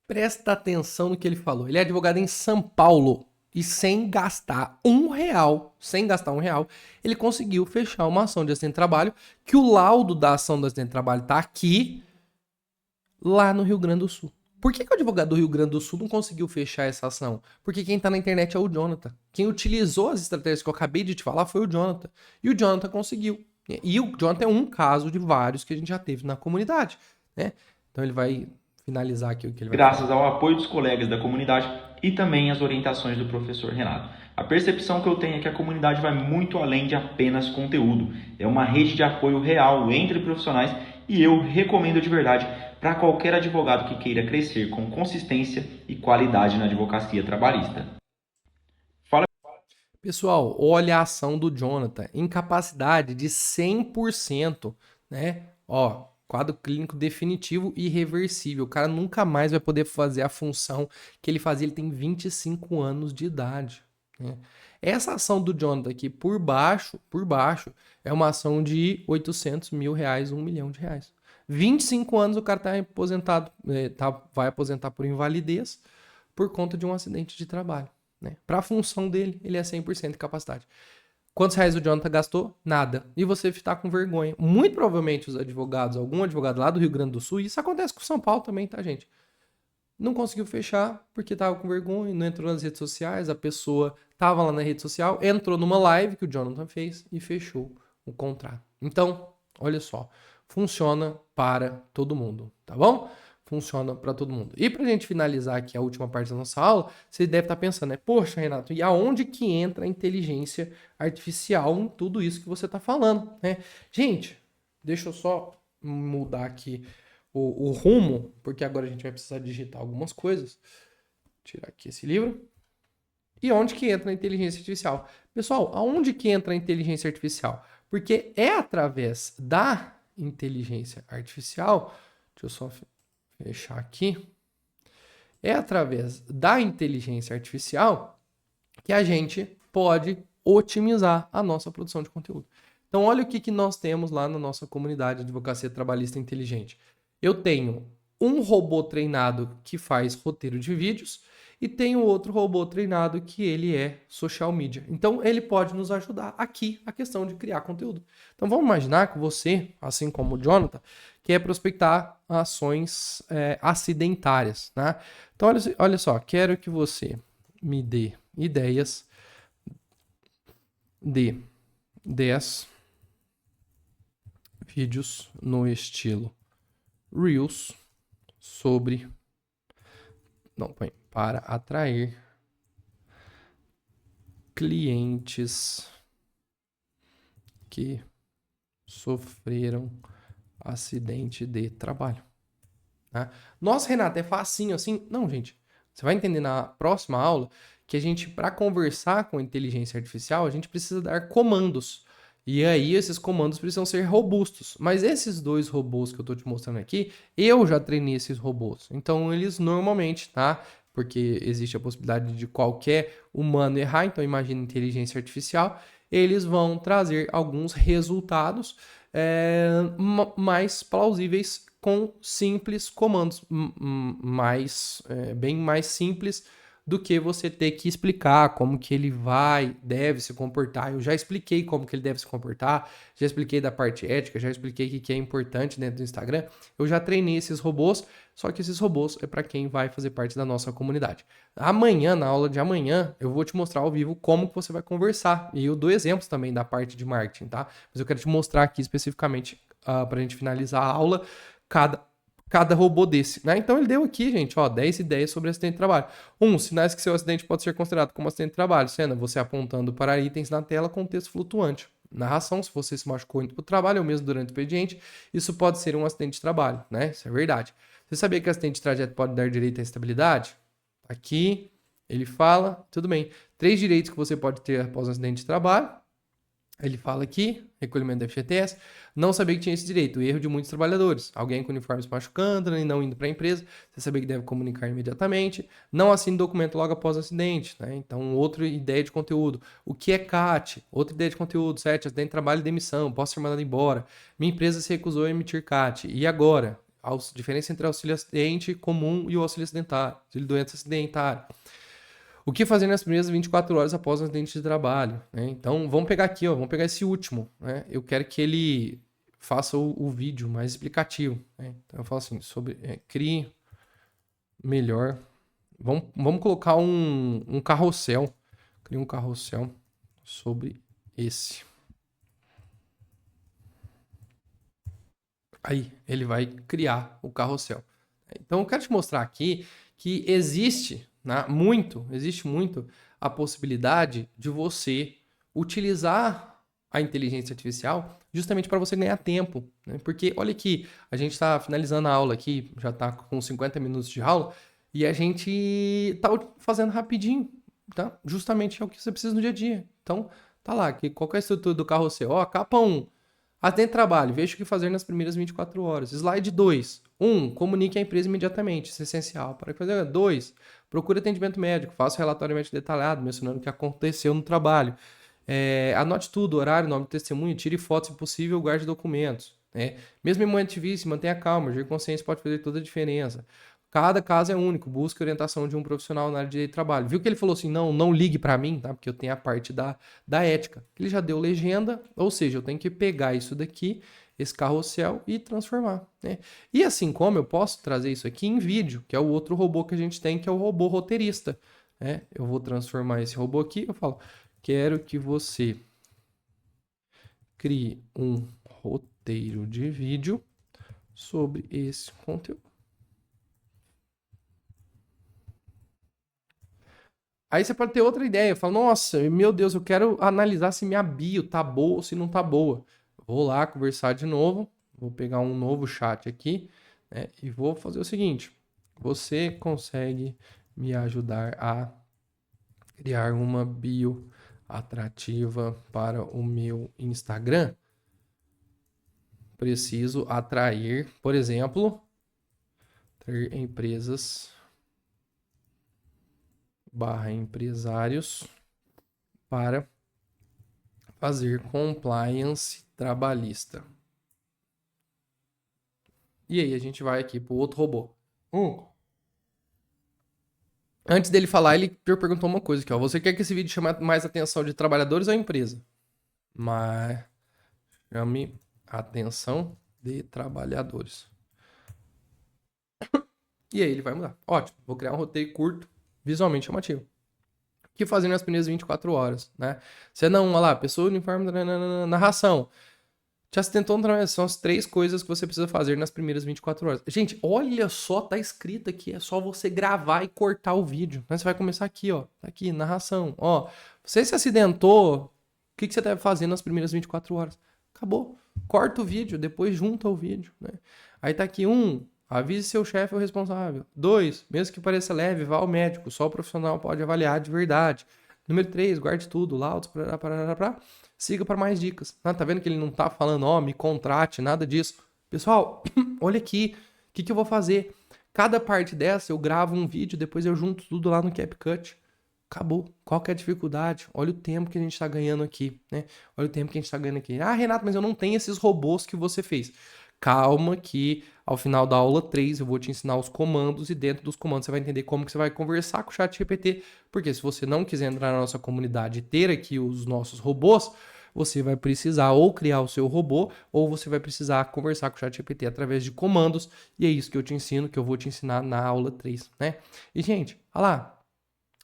Presta atenção no que ele falou. Ele é advogado em São Paulo e sem gastar R$ 1, ele conseguiu fechar uma ação de acidente de trabalho, que o laudo da ação de acidente de trabalho tá aqui, lá no Rio Grande do Sul. Por que o advogado do Rio Grande do Sul não conseguiu fechar essa ação? Porque quem tá na internet é o Jonathan. Quem utilizou as estratégias que eu acabei de te falar foi o Jonathan. E o Jonathan conseguiu. E o Jonathan é um caso de vários que a gente já teve na comunidade, né? Então ele vai finalizar aqui o que ele vai Graças falar. ao apoio dos colegas da comunidade e também às orientações do professor Renato. A percepção que eu tenho é que a comunidade vai muito além de apenas conteúdo. É uma rede de apoio real entre profissionais e eu recomendo de verdade para qualquer advogado que queira crescer com consistência e qualidade na advocacia trabalhista. Pessoal, olha a ação do Jonathan. Incapacidade de 100%, né? Ó, quadro clínico definitivo e irreversível. O cara nunca mais vai poder fazer a função que ele fazia. Ele tem 25 anos de idade, né? Essa ação do Jonathan aqui, por baixo, é uma ação de R$ 800 mil, R$ 1 milhão. 25 anos o cara tá aposentado, vai aposentar por invalidez por conta de um acidente de trabalho, né? Para a função dele, ele é 100% de capacidade. Quantos reais o Jonathan gastou? Nada. E você está com vergonha. Muito provavelmente os advogados, algum advogado lá do Rio Grande do Sul, e isso acontece com São Paulo também, tá, gente? Não conseguiu fechar porque estava com vergonha, não entrou nas redes sociais, a pessoa estava lá na rede social, entrou numa live que o Jonathan fez e fechou o contrato. Então, olha só, funciona para todo mundo, tá bom? Funciona para todo mundo. E pra gente finalizar aqui a última parte da nossa aula, você deve estar pensando, né? Poxa, Renato, e aonde que entra a inteligência artificial em tudo isso que você está falando, né? Gente, deixa eu só mudar aqui o rumo, porque agora a gente vai precisar digitar algumas coisas. Tirar aqui esse livro. E onde que entra a inteligência artificial? Pessoal, aonde que entra a inteligência artificial? Porque é através da inteligência artificial, deixa eu só fechar aqui, é através da inteligência artificial que a gente pode otimizar a nossa produção de conteúdo. Então, olha o que nós temos lá na nossa comunidade de advocacia trabalhista inteligente. Eu tenho um robô treinado que faz roteiro de vídeos e tenho outro robô treinado que ele é social media. Então, ele pode nos ajudar aqui a questão de criar conteúdo. Então, vamos imaginar que você, assim como o Jonathan, quer prospectar ações acidentárias, né? Então, olha só, quero que você me dê ideias de 10 vídeos no estilo Reels sobre... Não, põe para atrair clientes que sofreram acidente de trabalho. Né? Nossa, Renato, é facinho assim? Não, gente. Você vai entender na próxima aula que a gente, para conversar com a inteligência artificial, a gente precisa dar comandos. E aí, esses comandos precisam ser robustos. Mas esses dois robôs que eu estou te mostrando aqui, eu já treinei esses robôs. Então, eles normalmente, tá? Porque existe a possibilidade de qualquer humano errar. Então, imagina inteligência artificial. Eles vão trazer alguns resultados mais plausíveis com simples comandos, bem mais simples do que você ter que explicar como que ele deve se comportar. Eu já expliquei como que ele deve se comportar, já expliquei da parte ética, já expliquei o que é importante dentro do Instagram. Eu já treinei esses robôs, só que esses robôs é para quem vai fazer parte da nossa comunidade. Amanhã, na aula de amanhã, eu vou te mostrar ao vivo como que você vai conversar. E eu dou exemplos também da parte de marketing, tá? Mas eu quero te mostrar aqui especificamente, para a gente finalizar a aula, cada robô desse, né? Então ele deu aqui, gente, 10 ideias sobre acidente de trabalho. 1. Sinais que seu acidente pode ser considerado como acidente de trabalho. Cena, você apontando para itens na tela com texto flutuante. Narração, se você se machucou indo para o trabalho ou mesmo durante o expediente, isso pode ser um acidente de trabalho, né? Isso é verdade. Você sabia que acidente de trajeto pode dar direito à estabilidade? Aqui, ele fala, tudo bem. 3 direitos que você pode ter após um acidente de trabalho. Ele fala aqui, recolhimento da FGTS, não sabia que tinha esse direito, o erro de muitos trabalhadores. Alguém com uniforme se machucando e não indo para a empresa, você sabia que deve comunicar imediatamente. Não assine documento logo após o acidente, né? Então, outra ideia de conteúdo. O que é CAT? Outra ideia de conteúdo. 7. Acidente de trabalho e demissão, posso ser mandado embora. Minha empresa se recusou a emitir CAT. E agora? A diferença entre auxílio acidente comum e o auxílio acidentário, auxílio doença acidentária. O que fazer nas primeiras 24 horas após um acidente de trabalho, né? Então, vamos pegar aqui, vamos pegar esse último, né? Eu quero que ele faça o vídeo mais explicativo, né? Então, eu falo assim, crie melhor. Vamos colocar um carrossel. Crie um carrossel sobre esse. Aí, ele vai criar o carrossel. Então, eu quero te mostrar aqui que existe muito a possibilidade de você utilizar a inteligência artificial justamente para você ganhar tempo, né? Porque olha aqui, a gente está finalizando a aula aqui, já está com 50 minutos de aula, e a gente está fazendo rapidinho, tá? Justamente é o que você precisa no dia a dia. Então, tá lá, qual que é a estrutura do carrossel? Capa 1. Até trabalho, veja o que fazer nas primeiras 24 horas. Slide 2. 1. Comunique à empresa imediatamente, isso é essencial. Para fazer 2. Procure atendimento médico, faça um relatório médico detalhado, mencionando o que aconteceu no trabalho. Anote tudo, horário, nome do testemunho, tire fotos se possível, guarde documentos. Né? Mesmo em momento de vício, mantenha calma, agir consciência pode fazer toda a diferença. Cada caso é único, busque orientação de um profissional na área de direito de trabalho. Viu que ele falou assim, não ligue para mim, tá? Porque eu tenho a parte da ética. Ele já deu legenda, ou seja, eu tenho que pegar isso daqui, esse carrossel, e transformar, né? E assim como eu posso trazer isso aqui em vídeo, que é o outro robô que a gente tem, que é o robô roteirista, né? Eu vou transformar esse robô aqui, eu falo, quero que você crie um roteiro de vídeo sobre esse conteúdo. Aí você pode ter outra ideia, fala, nossa, meu Deus, eu quero analisar se minha bio tá boa ou se não tá boa. Vou lá conversar de novo, vou pegar um novo chat aqui, né, e vou fazer o seguinte, você consegue me ajudar a criar uma bio atrativa para o meu Instagram? Preciso atrair, por exemplo, ter empresas /empresários para fazer compliance trabalhista. E aí a gente vai aqui para o outro robô. Antes dele falar, ele perguntou uma coisa aqui, ó. Você quer que esse vídeo chame mais atenção de trabalhadores ou empresa? Mas chame atenção de trabalhadores. E aí ele vai mudar. Ótimo, vou criar um roteiro curto, visualmente chamativo. O que fazer nas primeiras 24 horas, né? Você não, olha lá, pessoa, uniforme, narração. Te acidentou no trabalho, são as 3 coisas que você precisa fazer nas primeiras 24 horas. Gente, olha só, tá escrito aqui, é só você gravar e cortar o vídeo. Né? Você vai começar aqui, ó, tá aqui, narração. Ó, você se acidentou, o que você deve fazer nas primeiras 24 horas? Acabou. Corta o vídeo, depois junta o vídeo, né? Aí tá aqui, 1, avise seu chefe ou responsável. 2, mesmo que pareça leve, vá ao médico, só o profissional pode avaliar de verdade. Número 3, guarde tudo, laudos, siga para mais dicas. Tá vendo que ele não tá falando, me contrate, nada disso. Pessoal, olha aqui, o que eu vou fazer? Cada parte dessa eu gravo um vídeo, depois eu junto tudo lá no CapCut. Acabou. Qual que é a dificuldade? Olha o tempo que a gente tá ganhando aqui, né? Olha o tempo que a gente tá ganhando aqui. Renato, mas eu não tenho esses robôs que você fez. calma que ao final da aula 3 eu vou te ensinar os comandos e dentro dos comandos você vai entender como que você vai conversar com o ChatGPT, porque se você não quiser entrar na nossa comunidade e ter aqui os nossos robôs, você vai precisar ou criar o seu robô ou você vai precisar conversar com o ChatGPT através de comandos e é isso que eu te ensino, que eu vou te ensinar na aula 3, né? E, gente, olha lá,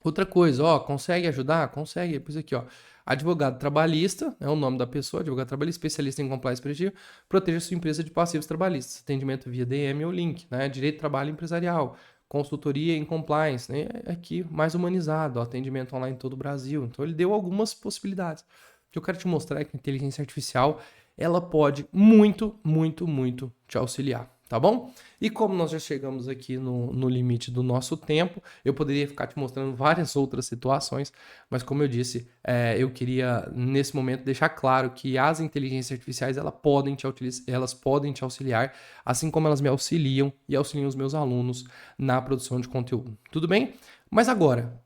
outra coisa, ó, consegue ajudar? Consegue, pois aqui, ó. Advogado trabalhista, é o nome da pessoa, advogado trabalhista, especialista em compliance preventivo, proteja sua empresa de passivos trabalhistas, atendimento via DM ou link, né? Direito de trabalho empresarial, consultoria em compliance, né? Aqui, mais humanizado, ó, atendimento online em todo o Brasil. Então, ele deu algumas possibilidades. O que eu quero te mostrar é que a inteligência artificial, ela pode muito, muito, muito te auxiliar, tá bom? E como nós já chegamos aqui no limite do nosso tempo, eu poderia ficar te mostrando várias outras situações, mas como eu disse, eu queria nesse momento deixar claro que as inteligências artificiais elas podem te auxiliar, assim como elas me auxiliam e auxiliam os meus alunos na produção de conteúdo. Tudo bem? Mas agora,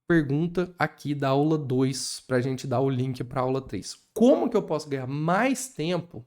pergunta aqui da aula 2 para a gente dar o link para a aula 3. Como que eu posso ganhar mais tempo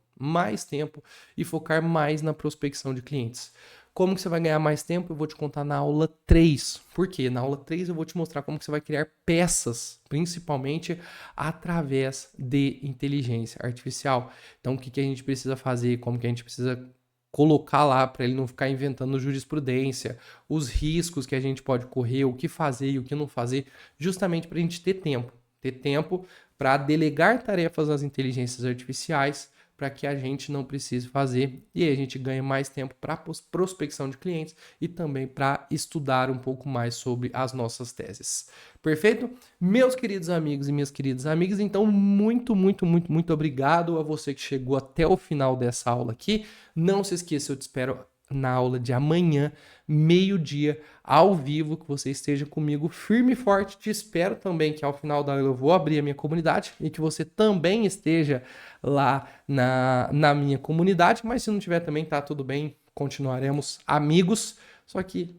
e focar mais na prospecção de clientes? Como que você vai ganhar mais tempo? Eu vou te contar na aula 3. Por quê? Na aula 3 eu vou te mostrar como que você vai criar peças, principalmente através de inteligência artificial. Então, o que a gente precisa fazer? Como que a gente precisa colocar lá para ele não ficar inventando jurisprudência, os riscos que a gente pode correr, o que fazer e o que não fazer, justamente para a gente ter tempo para delegar tarefas às inteligências artificiais, para que a gente não precise fazer e aí a gente ganha mais tempo para prospecção de clientes e também para estudar um pouco mais sobre as nossas teses. Perfeito? Meus queridos amigos e minhas queridas amigas, então muito, muito, muito, muito obrigado a você que chegou até o final dessa aula aqui. Não se esqueça, eu te espero na aula de amanhã, meio-dia, ao vivo, que você esteja comigo firme e forte. Te espero também que ao final da aula eu vou abrir a minha comunidade e que você também esteja lá na minha comunidade, mas se não tiver também tá tudo bem, continuaremos amigos, só que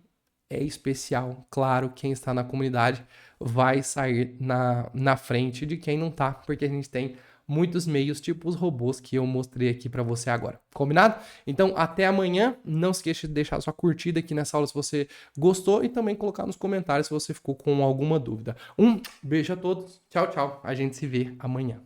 é especial, claro, quem está na comunidade vai sair na frente de quem não tá, porque a gente tem muitos meios, tipo os robôs que eu mostrei aqui para você agora. Combinado? Então, até amanhã. Não esqueça de deixar sua curtida aqui nessa aula se você gostou e também colocar nos comentários se você ficou com alguma dúvida. Um beijo a todos. Tchau, tchau. A gente se vê amanhã.